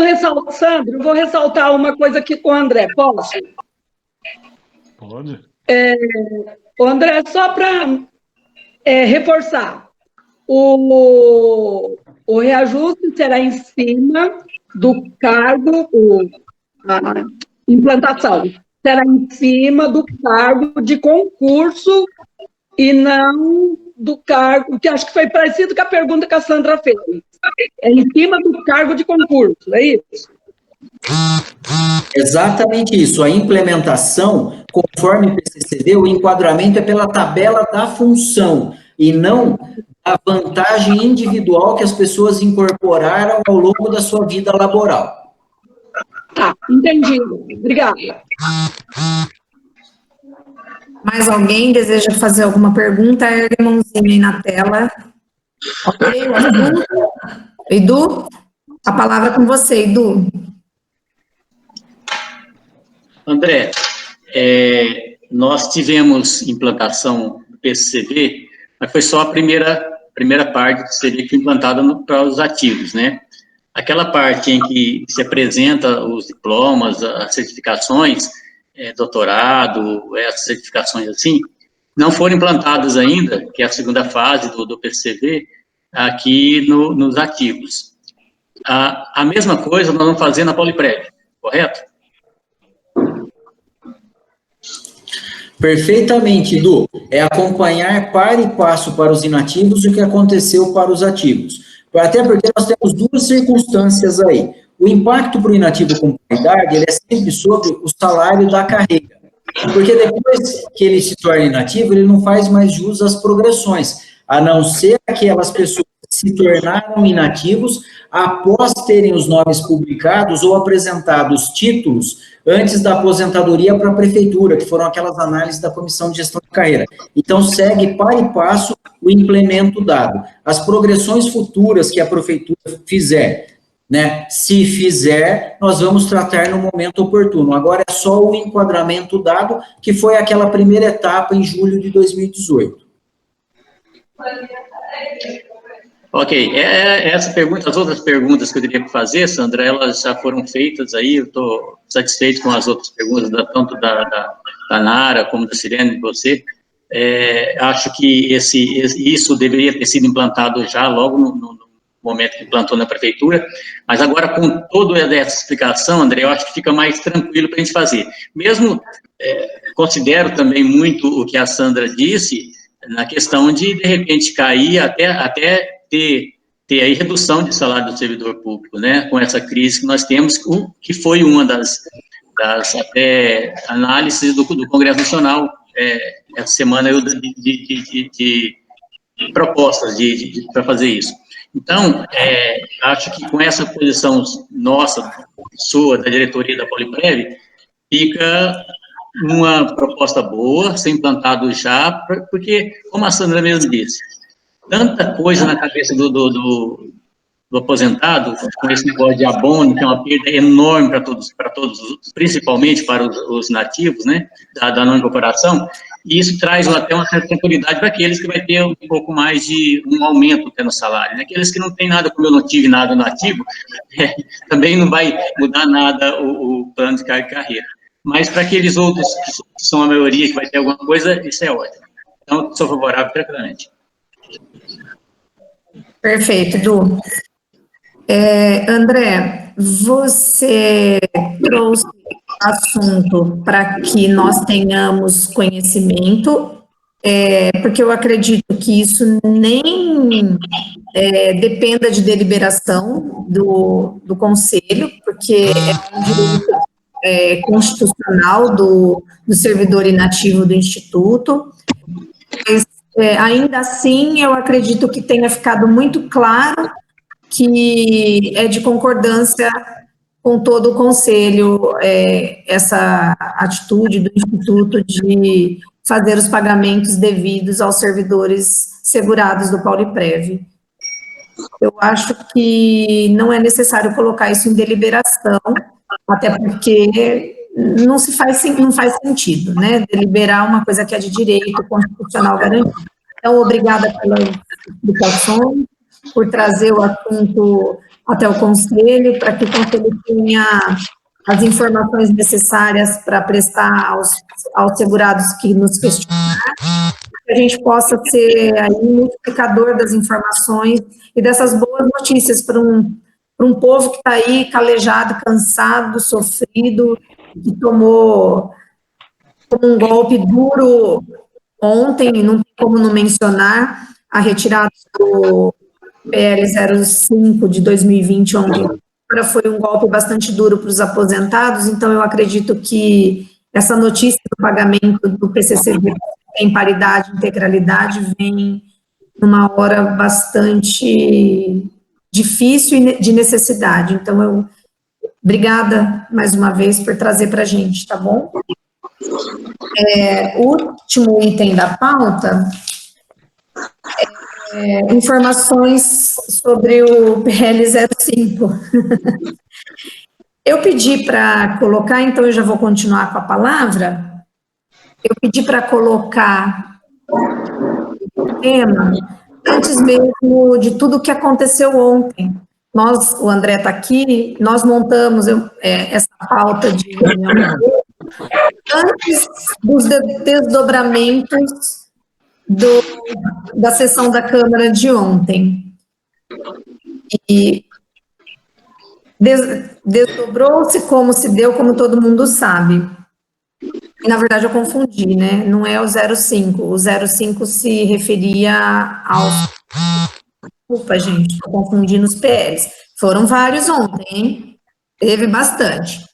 ressaltar, Sandro, eu vou ressaltar uma coisa aqui com o André, posso? Pode. André, só para reforçar, o reajuste será em cima do cargo, a implantação será em cima do cargo de concurso e não do cargo, que acho que foi parecido com a pergunta que a Sandra fez. É em cima do cargo de concurso, é isso? Exatamente isso. A implementação, conforme o PCCV, o enquadramento é pela tabela da função e não a vantagem individual que as pessoas incorporaram ao longo da sua vida laboral. Tá, entendido. Obrigada. Mais alguém deseja fazer alguma pergunta? Ergue a mãozinha aí na tela. Ok, o assunto? Edu, a palavra é com você, Edu. André, nós tivemos implantação do PCCV, mas foi só a primeira parte que seria implantada para os ativos, né? aquela parte em que se apresenta os diplomas, as certificações, doutorado, essas certificações assim, não foram implantadas ainda, que é a segunda fase do PCV, aqui nos ativos. A mesma coisa nós vamos fazer na Poliprev, correto? Perfeitamente, Edu. É acompanhar par e passo para os inativos o que aconteceu para os ativos. Até porque nós temos duas circunstâncias aí. O impacto para o inativo com paridade, ele é sempre sobre o salário da carreira. Porque depois que ele se torna inativo, ele não faz mais jus às progressões, a não ser aquelas pessoas que se tornaram inativos após terem os nomes publicados ou apresentados títulos antes da aposentadoria para a prefeitura, que foram aquelas análises da Comissão de Gestão de Carreira. Então, segue par e passo o implemento dado. As progressões futuras que a prefeitura fizer, né, se fizer, nós vamos tratar no momento oportuno. Agora é só o enquadramento dado, que foi aquela primeira etapa em julho de 2018. Ok, essa pergunta, as outras perguntas que eu teria que fazer, Sandra, elas já foram feitas aí, eu estou satisfeito com as outras perguntas, tanto da Nara como da Sirene, de você. Acho que isso deveria ter sido implantado já logo no momento que implantou na prefeitura, mas agora com toda essa explicação, André, eu acho que fica mais tranquilo para a gente fazer. Mesmo, considero também muito o que a Sandra disse, na questão de repente, cair até ter aí redução de salário do servidor público, né, com essa crise que nós temos, que foi uma das até análises do Congresso Nacional, essa semana eu de propostas para fazer isso. Então, acho que com essa posição nossa, sua, da diretoria da Poliprev, fica uma proposta boa, ser implantado já, porque, como a Sandra mesmo disse, tanta coisa na cabeça do aposentado, com esse negócio de abono, que é uma perda enorme para todos, principalmente para os nativos, né, da não incorporação, e isso traz até uma certa tranquilidade para aqueles que vai ter um pouco mais de um aumento até no salário, né? Aqueles que não têm nada, como eu não tive nada no ativo, também não vai mudar nada o plano de carreira. Mas para aqueles outros que são a maioria, que vai ter alguma coisa, isso é ótimo. Então, sou favorável tranquilamente. Perfeito, Edu. André, você trouxe assunto para que nós tenhamos conhecimento, porque eu acredito que isso nem dependa de deliberação do Conselho, porque é um direito constitucional do servidor inativo do Instituto, mas ainda assim eu acredito que tenha ficado muito claro que é de concordância com todo o Conselho essa atitude do Instituto de fazer os pagamentos devidos aos servidores segurados do Poliprev. Eu acho que não é necessário colocar isso em deliberação, até porque não faz sentido, né, deliberar uma coisa que é de direito constitucional garantido. Então, obrigada pelas explicações, por trazer o assunto até o Conselho, para que o Conselho tenha as informações necessárias para prestar aos segurados que nos questionaram, que a gente possa ser aí um multiplicador das informações e dessas boas notícias para um povo que está aí calejado, cansado, sofrido, que tomou um golpe duro ontem, não tem como não mencionar a retirada do PL 05 de 2020, onde foi um golpe bastante duro para os aposentados. Então eu acredito que essa notícia do pagamento do PCCV em paridade, integralidade, vem numa hora bastante difícil e de necessidade. Então, obrigada mais uma vez por trazer para a gente, tá bom? O último item da pauta informações sobre o PL 05. Eu pedi para colocar, então eu já vou continuar com a palavra, eu pedi para colocar o tema antes mesmo de tudo o que aconteceu ontem, o André está aqui, nós montamos essa pauta de reunião antes dos desdobramentos da sessão da Câmara de ontem. E desdobrou-se como se deu, como todo mundo sabe. E, na verdade, eu confundi, né? Não é o 05. O 05 se referia aos... Desculpa, gente, estou confundindo os PLs. Foram vários ontem, hein? Teve bastante.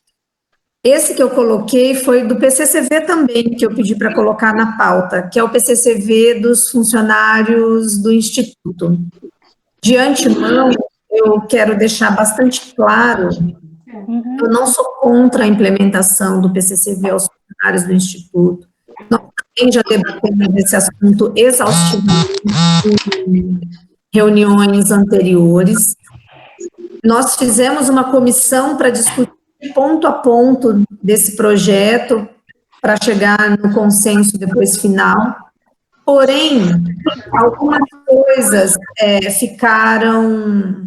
Esse que eu coloquei foi do PCCV também, que eu pedi para colocar na pauta, que é o PCCV dos funcionários do Instituto. De antemão, eu quero deixar bastante claro, eu não sou contra a implementação do PCCV aos funcionários do Instituto. Nós também já debatemos esse assunto exaustivamente em reuniões anteriores. Nós fizemos uma comissão para discutir ponto a ponto desse projeto, para chegar no consenso depois final. Porém, algumas coisas ficaram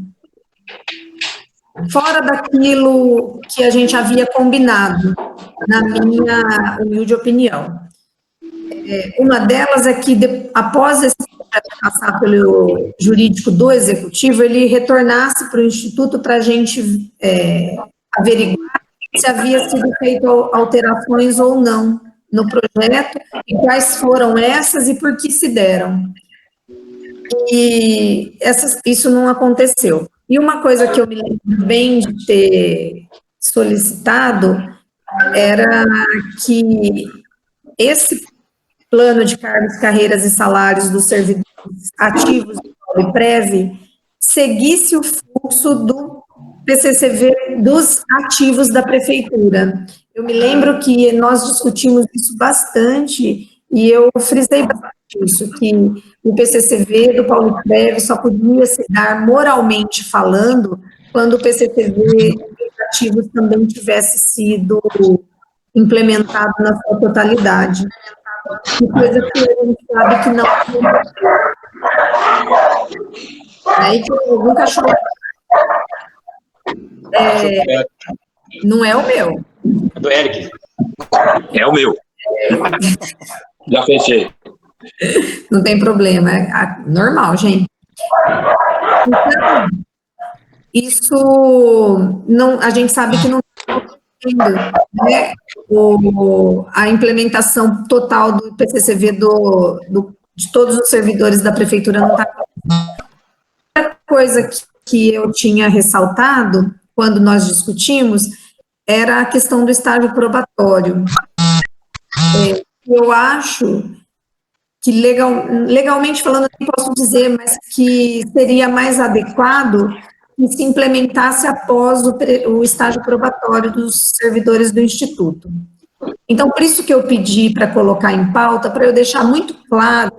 fora daquilo que a gente havia combinado, na minha humilde opinião. Uma delas é que, após esse projeto passar pelo jurídico do Executivo, ele retornasse para o Instituto para a gente averiguar se havia sido feito alterações ou não no projeto, e quais foram essas e por que se deram. E isso não aconteceu. E uma coisa que eu me lembro bem de ter solicitado era que esse plano de cargos, carreiras e salários dos servidores ativos do Pauliprev seguisse o fluxo do PCCV dos ativos da Prefeitura. Eu me lembro que nós discutimos isso bastante e eu frisei bastante isso, que o PCCV do Pauliprev só podia se dar moralmente falando quando o PCCV dos ativos também tivesse sido implementado na sua totalidade. Que coisa que a gente sabe que não aconteceu. Aí que eu nunca achou. Não é o meu. É do Eric. É o meu. Já fechei. Não tem problema, é normal, gente. Então, isso não, a gente sabe que não está acontecendo, né? A implementação total do PCCV de todos os servidores da Prefeitura não está acontecendo. Outra coisa que eu tinha ressaltado quando nós discutimos era a questão do estágio probatório. Eu acho que legalmente falando, eu não posso dizer, mas que seria mais adequado que se implementasse após o estágio probatório dos servidores do Instituto. Então, por isso que eu pedi para colocar em pauta, para eu deixar muito claro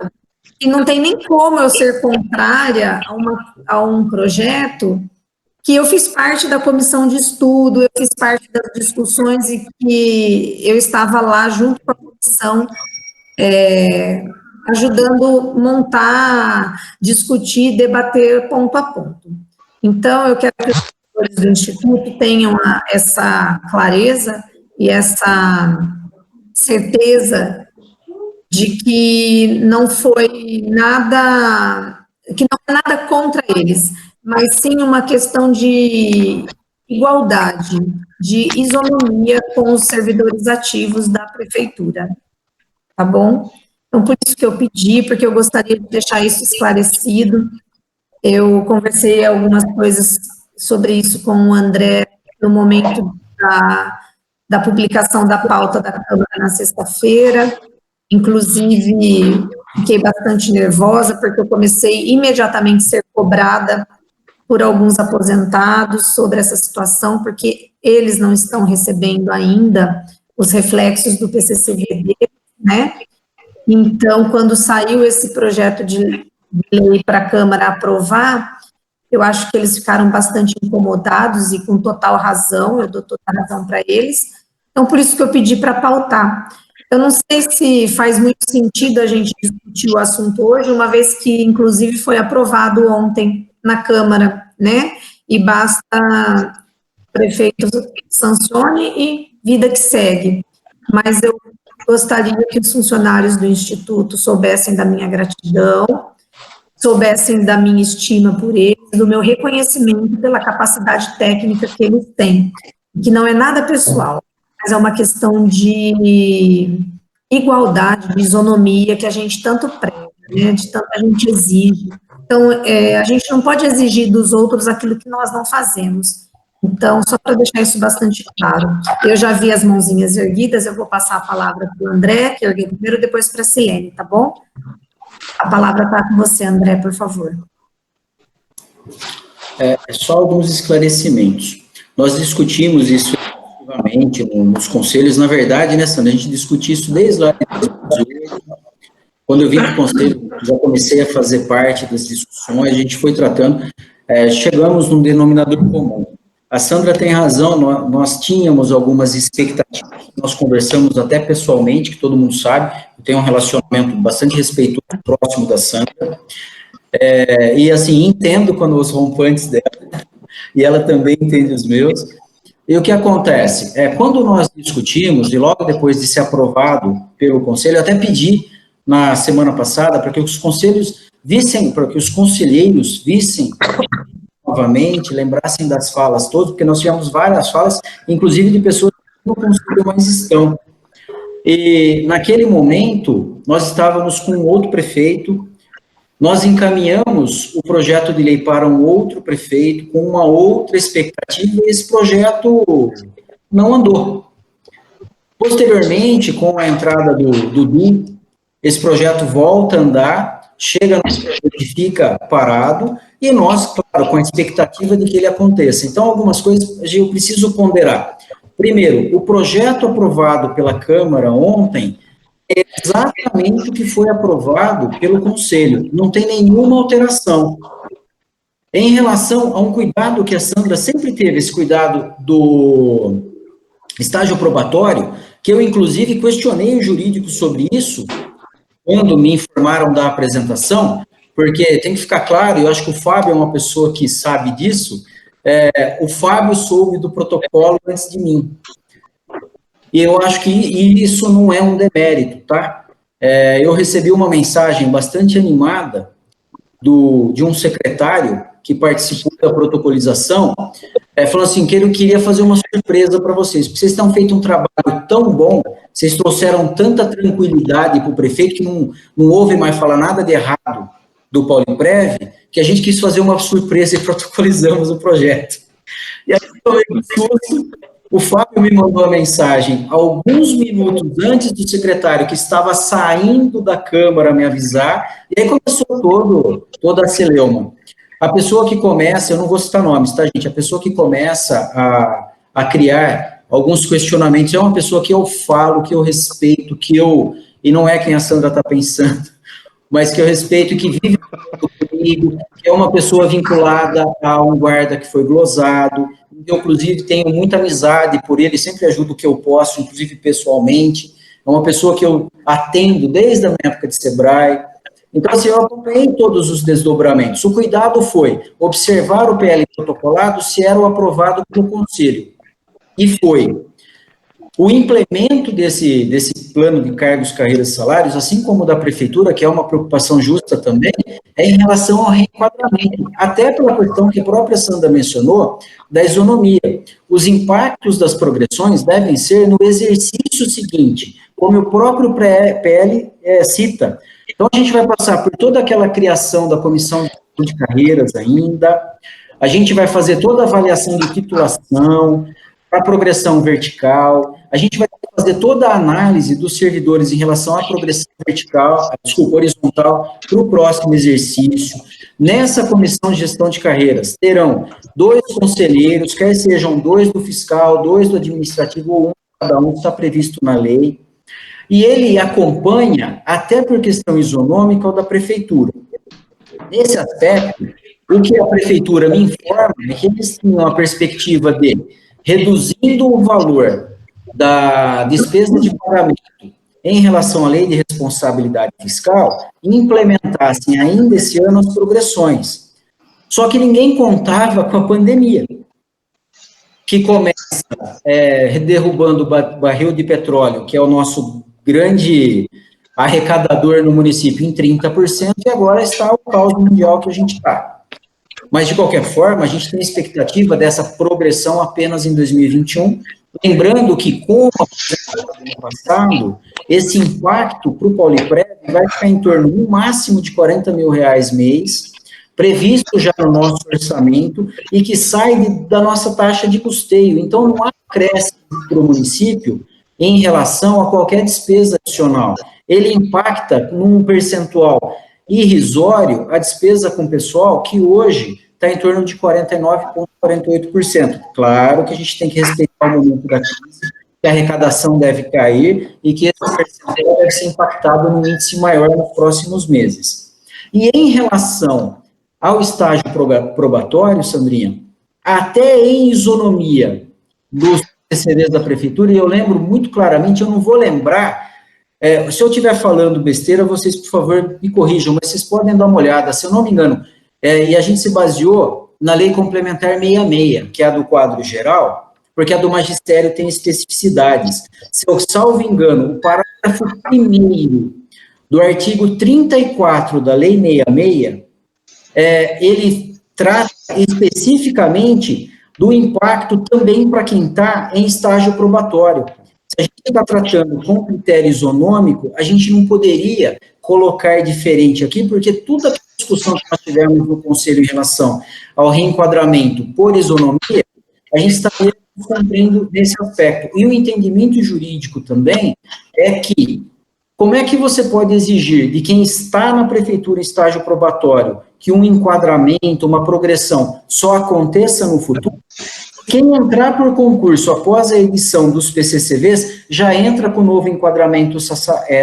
que não tem nem como eu ser contrária a um projeto que eu fiz parte da comissão de estudo, eu fiz parte das discussões e que eu estava lá junto com a comissão, ajudando montar, discutir, debater ponto a ponto. Então, eu quero que os servidores do Instituto tenham essa clareza e essa certeza de que não foi nada, que não é nada contra eles, mas sim uma questão de igualdade, de isonomia com os servidores ativos da Prefeitura, tá bom? Então, por isso que eu pedi, porque eu gostaria de deixar isso esclarecido. Eu conversei algumas coisas sobre isso com o André no momento da publicação da pauta da Câmara na sexta-feira. Inclusive, fiquei bastante nervosa, porque eu comecei imediatamente a ser cobrada por alguns aposentados sobre essa situação, porque eles não estão recebendo ainda os reflexos do PCCV deles, né? Então, quando saiu esse projeto de lei para a Câmara aprovar, eu acho que eles ficaram bastante incomodados e com total razão, eu dou total razão para eles. Então, por isso que eu pedi para pautar. Eu não sei se faz muito sentido a gente discutir o assunto hoje, uma vez que, inclusive, foi aprovado ontem na Câmara, né? e basta o prefeito sancione e vida que segue. Mas eu gostaria que os funcionários do Instituto soubessem da minha gratidão, soubessem da minha estima por eles, do meu reconhecimento pela capacidade técnica que eles têm, que não é nada pessoal, mas é uma questão de igualdade, de isonomia que a gente tanto prega, né, de tanto a gente exige. Então, a gente não pode exigir dos outros aquilo que nós não fazemos. Então, só para deixar isso bastante claro, eu já vi as mãozinhas erguidas, eu vou passar a palavra para o André, que ergueu primeiro, depois para a Silene, tá bom? A palavra está com você, André, por favor. Só alguns esclarecimentos. Nós discutimos isso efetivamente nos conselhos. Na verdade, né, Sandra, a gente discute isso desde lá de 2018. Quando eu vim para o conselho, já comecei a fazer parte das discussões, a gente foi tratando, chegamos num denominador comum. A Sandra tem razão, nós tínhamos algumas expectativas, nós conversamos até pessoalmente, que todo mundo sabe, eu tenho um relacionamento bastante respeitoso, próximo da Sandra, e assim, entendo quando os rompantes dela, e ela também entende os meus. E o que acontece? Quando nós discutimos, e logo depois de ser aprovado pelo Conselho, eu até pedi na semana passada para que os conselhos vissem, para que os conselheiros vissem novamente, lembrassem das falas todas, porque nós tivemos várias falas, inclusive de pessoas que não conselho mais estão. E naquele momento, nós estávamos com outro prefeito, nós encaminhamos o projeto de lei para um outro prefeito, com uma outra expectativa, e esse projeto não andou. Posteriormente, com a entrada do Dudu, esse projeto volta a andar, chega no projeto que fica parado, e nós, claro, com a expectativa de que ele aconteça. Então, algumas coisas eu preciso ponderar. Primeiro, o projeto aprovado pela Câmara ontem é exatamente o que foi aprovado pelo Conselho, não tem nenhuma alteração. Em relação a um cuidado que a Sandra sempre teve, esse cuidado do estágio probatório, que eu, inclusive, questionei o jurídico sobre isso, quando me informaram da apresentação, porque tem que ficar claro, eu acho que o Fábio é uma pessoa que sabe disso, o Fábio soube do protocolo antes de mim. E eu acho que isso não é um demérito, tá? Eu recebi uma mensagem bastante animada de um secretário que participou da protocolização, falando assim, que ele queria fazer uma surpresa para vocês, porque vocês têm feito um trabalho tão bom, vocês trouxeram tanta tranquilidade para o prefeito, que não houve mais falar nada de errado do Pauliprev, que a gente quis fazer uma surpresa e protocolizamos o projeto. E aí, o Fábio me mandou a mensagem alguns minutos antes do secretário, que estava saindo da Câmara, me avisar, e aí começou toda a celeuma. A pessoa que começa, eu não vou citar nomes, tá, gente? A pessoa que começa a criar alguns questionamentos é uma pessoa que eu falo, que eu respeito, e não é quem a Sandra está pensando, mas que eu respeito, que vive comigo, que é uma pessoa vinculada a um guarda que foi glosado, eu, inclusive, tenho muita amizade por ele, sempre ajudo o que eu posso, inclusive pessoalmente, é uma pessoa que eu atendo desde a minha época de Sebrae. Então, assim, eu acompanhei todos os desdobramentos. O cuidado foi observar o PL protocolado se era o aprovado pelo Conselho. E foi. O implemento desse plano de cargos, carreiras e salários, assim como o da Prefeitura, que é uma preocupação justa também, é em relação ao reenquadramento, até pela questão que a própria Sandra mencionou, da isonomia. Os impactos das progressões devem ser no exercício seguinte, como o próprio PL cita. Então, a gente vai passar por toda aquela criação da comissão de carreiras ainda, a gente vai fazer toda a avaliação de titulação, para a progressão vertical, a gente vai fazer toda a análise dos servidores em relação à progressão horizontal, para o próximo exercício. Nessa comissão de gestão de carreiras, terão 2 conselheiros, quer sejam 2 do fiscal, 2 do administrativo, ou 1 cada um, está previsto na lei, e ele acompanha, até por questão isonômica, o da prefeitura. Nesse aspecto, o que a prefeitura me informa é que eles têm uma perspectiva de reduzindo o valor da despesa de pagamento em relação à lei de responsabilidade fiscal, implementassem ainda esse ano as progressões. Só que ninguém contava com a pandemia, que começa derrubando o barril de petróleo, que é o nosso grande arrecadador no município, em 30%, e agora está o caos mundial que a gente está. Mas, de qualquer forma, a gente tem expectativa dessa progressão apenas em 2021, lembrando que, como no passado, esse impacto para o Pauliprev vai ficar em torno, no máximo, de R$40 mil mês, previsto já no nosso orçamento, e que sai da nossa taxa de custeio. Então, não há acréscimo para o município em relação a qualquer despesa adicional. Ele impacta num percentual irrisório a despesa com pessoal, que hoje está em torno de 49,48%. Claro que a gente tem que respeitar o momento da crise, que a arrecadação deve cair e que esse percentual deve ser impactado num índice maior nos próximos meses. E em relação ao estágio probatório, Sandrinha, até em isonomia dos PCCVs da prefeitura, e eu lembro muito claramente, eu não vou lembrar, se eu estiver falando besteira, vocês, por favor, me corrijam, mas vocês podem dar uma olhada, se eu não me engano, e a gente se baseou na Lei Complementar 66, que é a do quadro geral, porque a do magistério tem especificidades. Se eu salvo engano, o parágrafo 1º do artigo 34 da Lei 66, ele trata especificamente do impacto também para quem está em estágio probatório. Se a gente está tratando com critério isonômico, a gente não poderia colocar diferente aqui, porque toda a discussão que nós tivemos no Conselho em relação ao reenquadramento por isonomia, a gente está cumprindo nesse aspecto. E o entendimento jurídico também é que, como é que você pode exigir de quem está na prefeitura em estágio probatório que um enquadramento, uma progressão só aconteça no futuro? Quem entrar por concurso após a edição dos PCCVs já entra com o novo enquadramento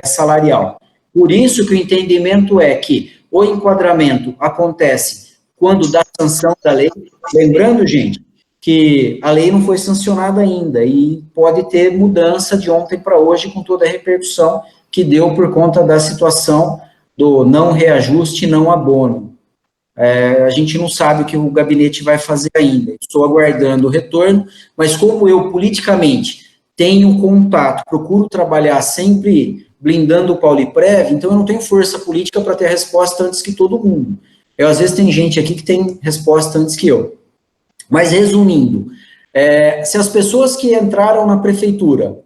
salarial. Por isso que o entendimento é que o enquadramento acontece quando dá sanção da lei. Lembrando, gente, que a lei não foi sancionada ainda e pode ter mudança de ontem para hoje com toda a repercussão que deu por conta da situação do não reajuste, não abono. A gente não sabe o que o gabinete vai fazer ainda. Estou aguardando o retorno, mas como eu politicamente tenho contato, procuro trabalhar sempre blindando o Pauliprev, então eu não tenho força política para ter a resposta antes que todo mundo. Às vezes tem gente aqui que tem resposta antes que eu. Mas resumindo, se as pessoas que entraram na prefeitura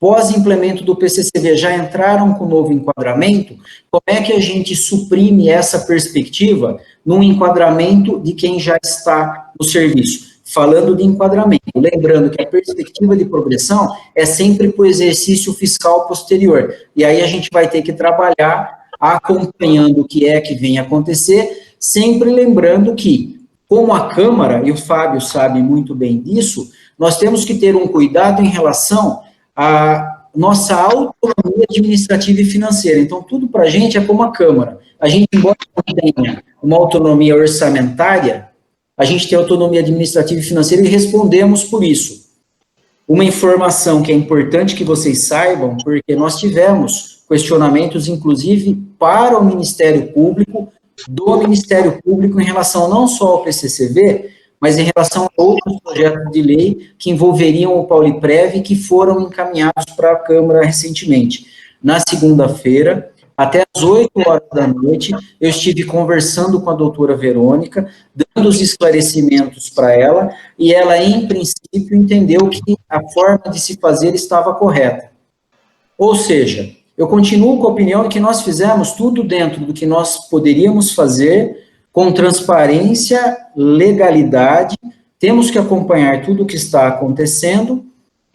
pós-implemento do PCCV já entraram com o novo enquadramento, como é que a gente suprime essa perspectiva num enquadramento de quem já está no serviço? Falando de enquadramento, lembrando que a perspectiva de progressão é sempre para o exercício fiscal posterior, e aí a gente vai ter que trabalhar acompanhando o que é que vem acontecer, sempre lembrando que, como a Câmara, e o Fábio sabe muito bem disso, nós temos que ter um cuidado em relação a nossa autonomia administrativa e financeira. Então, tudo para a gente é como a Câmara. A gente, embora não tenha uma autonomia orçamentária, a gente tem autonomia administrativa e financeira e respondemos por isso. Uma informação que é importante que vocês saibam, porque nós tivemos questionamentos, inclusive, para o Ministério Público, do Ministério Público em relação não só ao PCCV, mas em relação a outros projetos de lei que envolveriam o Pauliprev e que foram encaminhados para a Câmara recentemente. Na segunda-feira, até às 8 horas da noite, eu estive conversando com a doutora Verônica, dando os esclarecimentos para ela, e ela, em princípio, entendeu que a forma de se fazer estava correta. Ou seja, eu continuo com a opinião de que nós fizemos tudo dentro do que nós poderíamos fazer, com transparência, legalidade, temos que acompanhar tudo o que está acontecendo,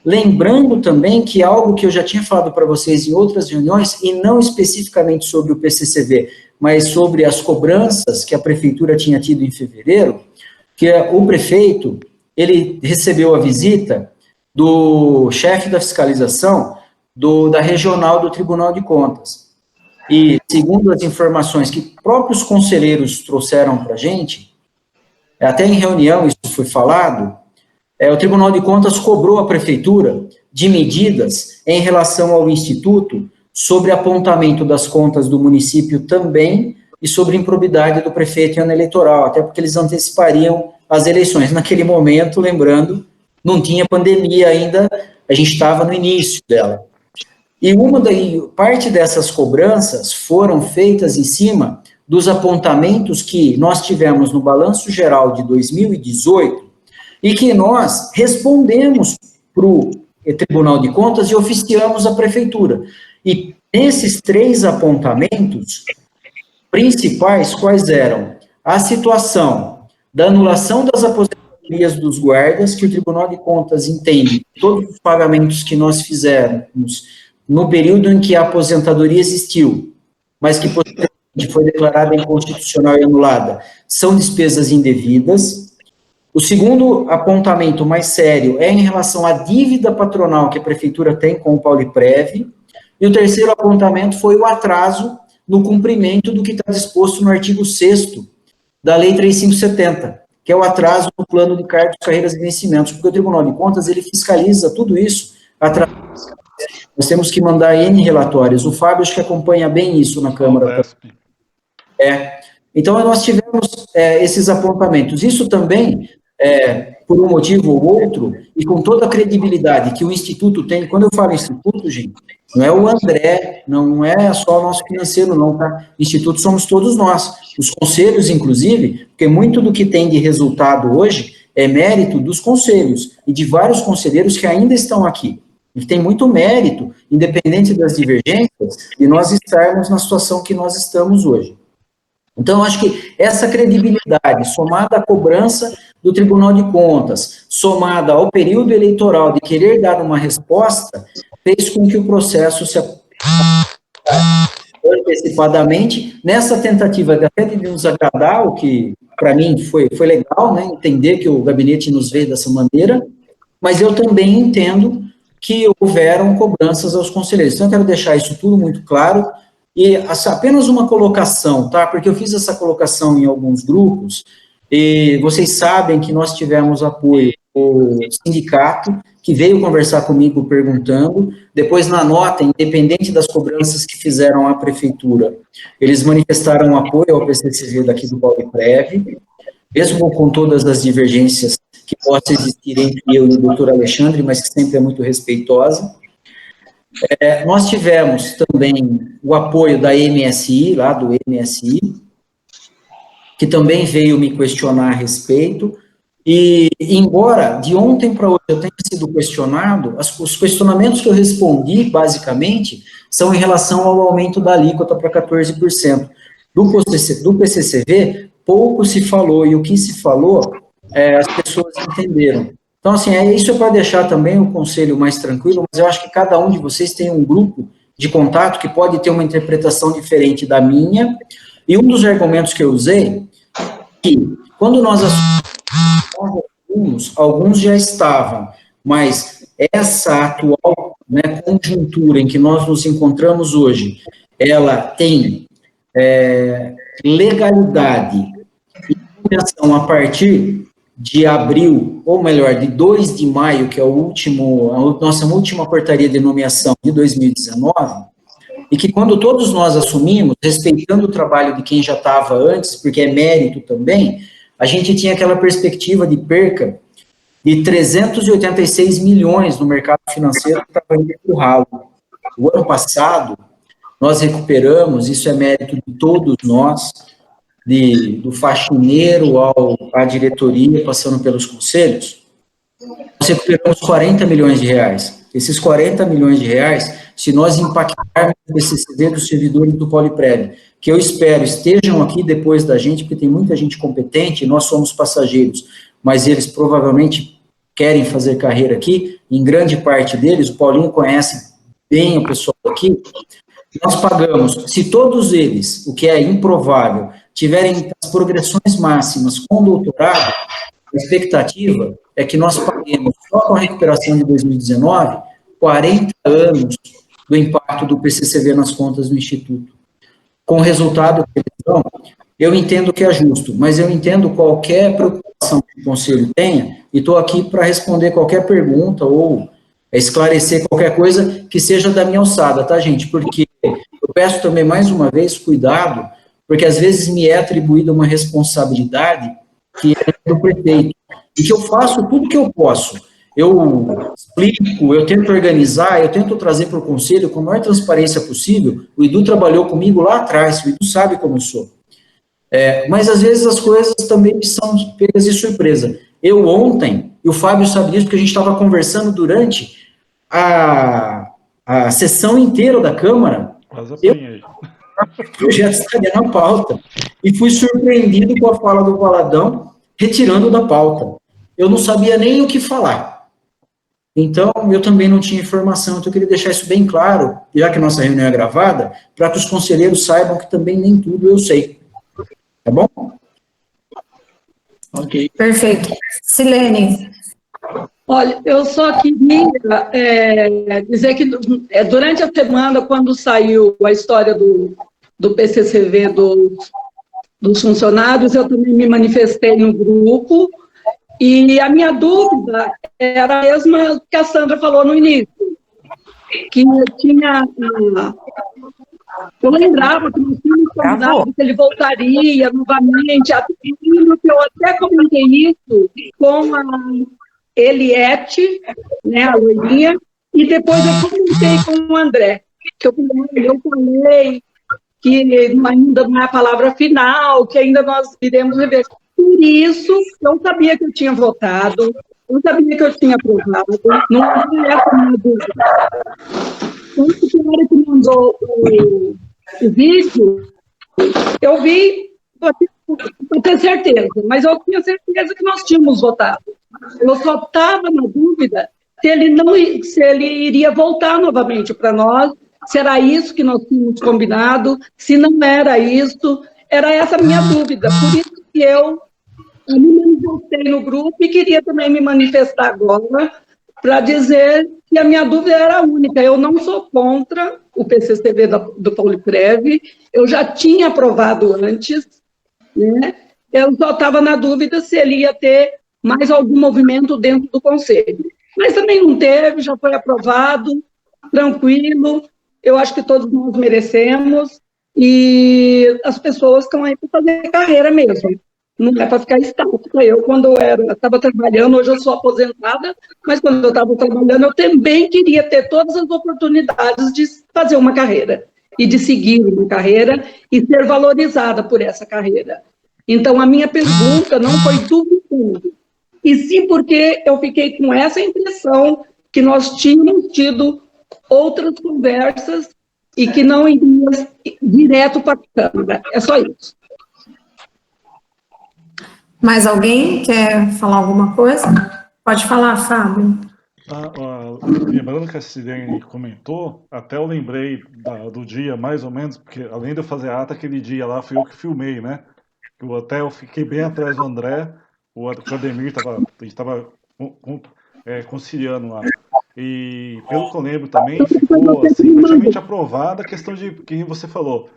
lembrando também que algo que eu já tinha falado para vocês em outras reuniões, e não especificamente sobre o PCCV, mas sobre as cobranças que a prefeitura tinha tido em fevereiro, que o prefeito, ele recebeu a visita do chefe da fiscalização da regional do Tribunal de Contas. E, segundo as informações que próprios conselheiros trouxeram para a gente, até em reunião isso foi falado, o Tribunal de Contas cobrou a prefeitura de medidas em relação ao Instituto sobre apontamento das contas do município também e sobre improbidade do prefeito em ano eleitoral, até porque eles antecipariam as eleições. Naquele momento, lembrando, não tinha pandemia ainda, a gente estava no início dela. E parte dessas cobranças foram feitas em cima dos apontamentos que nós tivemos no Balanço Geral de 2018 e que nós respondemos para o Tribunal de Contas e oficiamos a Prefeitura. E nesses 3 apontamentos principais, quais eram? A situação da anulação das aposentadorias dos guardas, que o Tribunal de Contas entende que todos os pagamentos que nós fizemos no período em que a aposentadoria existiu, mas que posteriormente foi declarada inconstitucional e anulada, são despesas indevidas. O segundo apontamento mais sério é em relação à dívida patronal que a Prefeitura tem com o Pauliprev, e o terceiro apontamento foi o atraso no cumprimento do que está disposto no artigo 6º da Lei 3570, que é o atraso no plano de cargos, carreiras e vencimentos, porque o Tribunal de Contas, ele fiscaliza tudo isso através. Nós temos que mandar N relatórios. O Fábio, acho que acompanha bem isso na Câmara. Então, nós tivemos esses apontamentos. Isso também, por um motivo ou outro, e com toda a credibilidade que o Instituto tem. Quando eu falo Instituto, gente, não é o André, não é só o nosso financeiro, não, tá? Instituto somos todos nós. Os conselhos, inclusive, porque muito do que tem de resultado hoje é mérito dos conselhos e de vários conselheiros que ainda estão aqui. E tem muito mérito, independente das divergências, de nós estarmos na situação que nós estamos hoje. Então, eu acho que essa credibilidade, somada à cobrança do Tribunal de Contas, somada ao período eleitoral de querer dar uma resposta, fez com que o processo se antecipadamente, nessa tentativa de até de nos agradar, o que para mim foi legal, né, entender que o gabinete nos veio dessa maneira, mas eu também entendo que houveram cobranças aos conselheiros. Então, eu quero deixar isso tudo muito claro, e apenas uma colocação, tá? Porque eu fiz essa colocação em alguns grupos, e vocês sabem que nós tivemos apoio do sindicato, que veio conversar comigo perguntando, depois na nota, independente das cobranças que fizeram à prefeitura, eles manifestaram apoio ao PCCV daqui do Pauliprev, mesmo com todas as divergências que possam existir entre eu e o doutor Alexandre, mas que sempre é muito respeitosa. Nós tivemos também o apoio da MSI, lá do MSI, que também veio me questionar a respeito, e embora de ontem para hoje eu tenha sido questionado, os questionamentos que eu respondi, basicamente, são em relação ao aumento da alíquota para 14%. Do PCCV, pouco se falou, e o que se falou, as pessoas entenderam. Então, assim, isso é para deixar também o conselho mais tranquilo, mas eu acho que cada um de vocês tem um grupo de contato que pode ter uma interpretação diferente da minha, e um dos argumentos que eu usei, que quando nós assumimos, alguns já estavam, mas essa atual, né, conjuntura em que nós nos encontramos hoje, ela tem legalidade e manutenção a partir de abril, ou melhor, de 2 de maio, que é a nossa última portaria de nomeação de 2019, e que quando todos nós assumimos, respeitando o trabalho de quem já estava antes, porque é mérito também, a gente tinha aquela perspectiva de perca de 386 milhões no mercado financeiro que estava indo para o ralo. O ano passado, nós recuperamos, isso é mérito de todos nós, do faxineiro à diretoria, passando pelos conselhos, nós recuperamos 40 milhões de reais. Esses 40 milhões de reais, se nós impactarmos o PCCV dos servidores do Pauliprev, que eu espero estejam aqui depois da gente, porque tem muita gente competente, nós somos passageiros, mas eles provavelmente querem fazer carreira aqui, em grande parte deles, o Paulinho conhece bem o pessoal aqui, nós pagamos, se todos eles, o que é improvável, tiverem as progressões máximas com doutorado, a expectativa é que nós paguemos, só com a recuperação de 2019, 40 anos do impacto do PCCV nas contas do Instituto. Com o resultado que eles dão, eu entendo que é justo, mas eu entendo qualquer preocupação que o Conselho tenha, e estou aqui para responder qualquer pergunta ou esclarecer qualquer coisa que seja da minha alçada, tá, gente? Porque eu peço também, mais uma vez, cuidado, porque às vezes me é atribuída uma responsabilidade que é do prefeito, e que eu faço tudo que eu posso. Eu explico, eu tento organizar, eu tento trazer para o conselho com a maior transparência possível. O Edu trabalhou comigo lá atrás, o Edu sabe como eu sou. Mas às vezes as coisas também são pegas de surpresa. Eu ontem, e o Fábio sabe disso, porque a gente estava conversando durante a sessão inteira da Câmara, o projeto estaria na pauta, e fui surpreendido com a fala do Valadão, retirando da pauta. Eu não sabia nem o que falar. Então, eu também não tinha informação, então eu queria deixar isso bem claro, já que a nossa reunião é gravada, para que os conselheiros saibam que também nem tudo eu sei. Tá bom? Ok. Perfeito. Silene. Olha, eu só queria dizer que durante a semana, quando saiu a história do PCCV dos funcionários, eu também me manifestei no grupo, e a minha dúvida era a mesma que a Sandra falou no início, que eu lembrava que nós tínhamos combinado que ele voltaria novamente, que eu até comentei isso com a Eliette, né, a loirinha, e depois eu comentei com o André, que eu falei que ainda não é a palavra final, que ainda nós iremos rever. Por isso, eu sabia que eu tinha votado, eu sabia que eu tinha aprovado, não é essa a minha dúvida. Quando a hora que mandou o vídeo, eu vi, eu tenho certeza, mas eu tinha certeza que nós tínhamos votado. Eu só estava na dúvida se ele iria voltar novamente para nós, se era isso que nós tínhamos combinado, se não era isso, era essa a minha dúvida. Por isso que eu me manifestei no grupo e queria também me manifestar agora para dizer que a minha dúvida era única. Eu não sou contra o PCCV do Poliprev, eu já tinha aprovado antes, né? Eu só estava na dúvida se ele ia ter mais algum movimento dentro do Conselho. Mas também não teve, já foi aprovado, tranquilo, eu acho que todos nós merecemos, e as pessoas estão aí para fazer carreira mesmo, não é para ficar estática. Eu, quando eu estava trabalhando, hoje eu sou aposentada, mas quando eu estava trabalhando, eu também queria ter todas as oportunidades de fazer uma carreira, e de seguir uma carreira, e ser valorizada por essa carreira. Então, a minha pergunta não foi duvidando, e sim porque eu fiquei com essa impressão que nós tínhamos tido outras conversas e que não iria direto para a Câmara. É só isso. Mais alguém quer falar alguma coisa? Pode falar, Fábio. Lembrando que a Silene comentou, até eu lembrei do dia, mais ou menos, porque além de eu fazer a ata, aquele dia lá fui eu que filmei, né? Eu fiquei bem atrás do André, o Ademir a gente estava conciliando lá. E pelo que eu lembro também, ficou assim, praticamente aprovada a questão de quem você falou,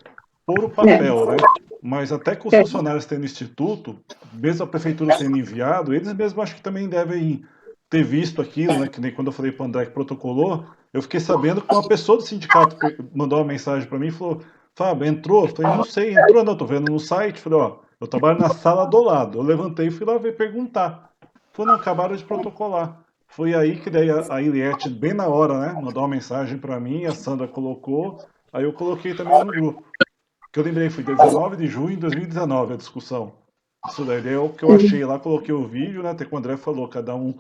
pôr o papel, né? Mas até com os funcionários tendo instituto, mesmo a prefeitura tendo enviado, eles mesmos acho que também devem ter visto aquilo, né? Que nem quando eu falei para o André que protocolou, eu fiquei sabendo que uma pessoa do sindicato mandou uma mensagem para mim e falou: Fábio, entrou? Eu falei: não sei, entrou não, tô vendo no site. Falei: ó, eu trabalho na sala do lado. Eu levantei e fui lá ver perguntar. Falei: não, acabaram de protocolar. Foi aí que daí a Eliette, bem na hora, né, mandou uma mensagem para mim, a Sandra colocou, aí eu coloquei também no grupo. Que eu lembrei, foi 19 de junho de 2019 a discussão. Isso daí é o que eu achei lá, coloquei o vídeo, né, até que o André falou, cada um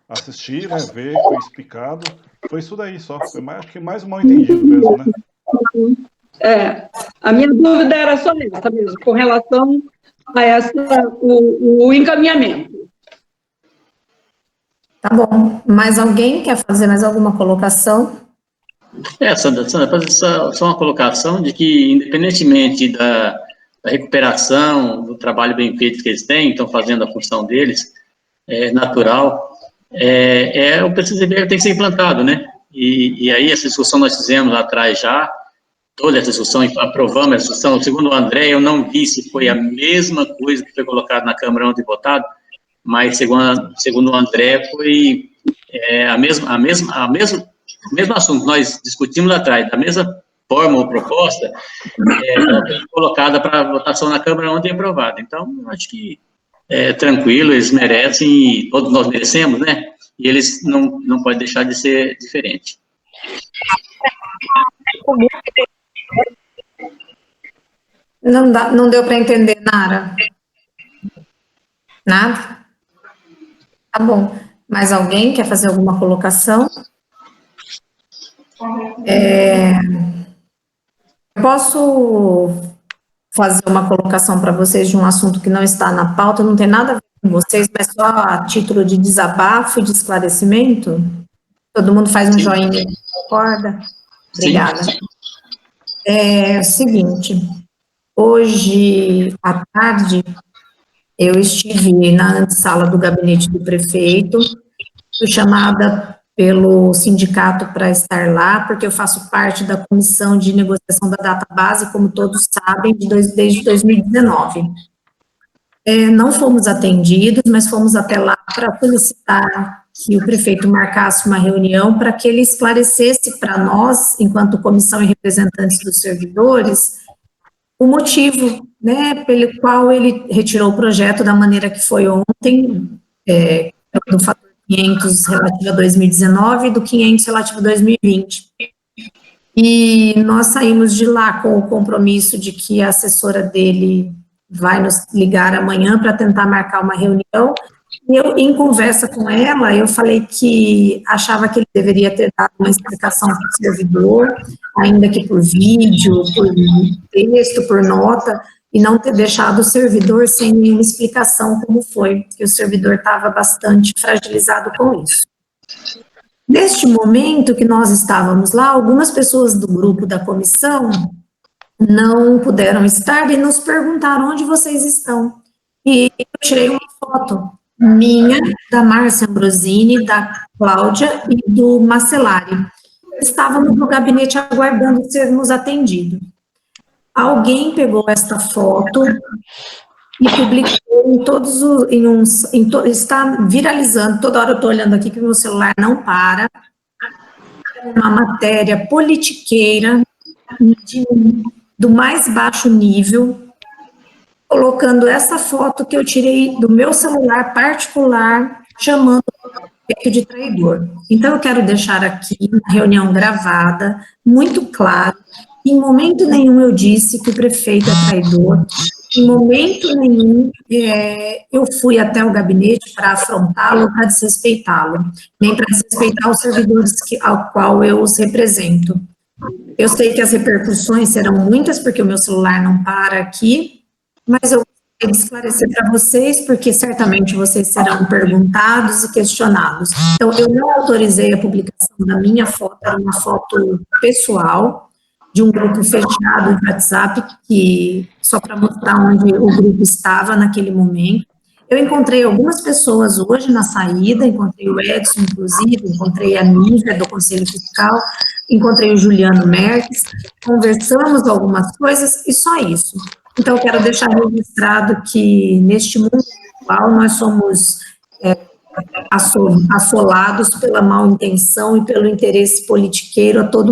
assistir, né, ver, foi explicado. Foi isso daí só, foi acho que mais um mal entendido mesmo, né? A minha dúvida era só essa mesmo, com relação a o encaminhamento. Tá bom. Mais alguém quer fazer mais alguma colocação? Sandra, fazer só uma colocação de que, independentemente da recuperação, do trabalho bem feito que eles têm, estão fazendo a função deles, é natural, o PCCV tem que ser implantado, né? E aí, essa discussão nós fizemos lá atrás já, toda essa discussão, aprovamos essa discussão. Segundo o André, eu não vi se foi a mesma coisa que foi colocada na Câmara ontem votado, mas, segundo o André, foi o mesmo assunto que nós discutimos lá atrás, da mesma forma ou proposta, ela foi colocada para votação na Câmara ontem e aprovada. Então, acho que é tranquilo, eles merecem, todos nós merecemos, né? E eles não podem deixar de ser diferente. Não deu para entender, Nara? Nada? Tá bom. Mais alguém quer fazer alguma colocação? Posso fazer uma colocação para vocês de um assunto que não está na pauta, não tem nada a ver com vocês, mas só a título de desabafo e de esclarecimento? Todo mundo faz um joinha, concorda? Obrigada. É o seguinte, hoje à tarde eu estive na antessala do gabinete do prefeito, fui chamada pelo sindicato para estar lá, porque eu faço parte da comissão de negociação da database, como todos sabem, desde 2019. Não fomos atendidos, mas fomos até lá para solicitar que o prefeito marcasse uma reunião para que ele esclarecesse para nós, enquanto comissão e representantes dos servidores, o motivo, né, pelo qual ele retirou o projeto da maneira que foi ontem, do fator 500 relativo a 2019 e do 500 relativo a 2020. E nós saímos de lá com o compromisso de que a assessora dele vai nos ligar amanhã para tentar marcar uma reunião. E eu, em conversa com ela, eu falei que achava que ele deveria ter dado uma explicação para o servidor, ainda que por vídeo, por texto, por nota, e não ter deixado o servidor sem nenhuma explicação como foi, que o servidor estava bastante fragilizado com isso. Neste momento que nós estávamos lá, algumas pessoas do grupo da comissão não puderam estar e nos perguntaram onde vocês estão. E eu tirei uma foto minha, da Márcia Ambrosini, da Cláudia e do Macellari. Estávamos no gabinete aguardando sermos atendidos. Alguém pegou esta foto e publicou em todos os, está viralizando, toda hora eu estou olhando aqui que o meu celular não para, uma matéria politiqueira do mais baixo nível, colocando essa foto que eu tirei do meu celular particular, chamando o prefeito de traidor. Então, eu quero deixar aqui uma reunião gravada, muito claro. Em momento nenhum eu disse que o prefeito é traidor, em momento nenhum eu fui até o gabinete para afrontá-lo, para desrespeitá-lo, nem para desrespeitar os servidores ao qual eu os represento. Eu sei que as repercussões serão muitas, porque o meu celular não para aqui, mas eu gostaria de esclarecer para vocês, porque certamente vocês serão perguntados e questionados. Então, eu não autorizei a publicação da minha foto, era uma foto pessoal, de um grupo fechado de WhatsApp, que só para mostrar onde o grupo estava naquele momento. Eu encontrei algumas pessoas hoje na saída, encontrei o Edson, inclusive, encontrei a Nívia, do Conselho Fiscal, encontrei o Juliano Merques, conversamos algumas coisas, e só isso. Então, eu quero deixar registrado que, neste mundo atual, nós somos assolados pela mal intenção e pelo interesse politiqueiro a todo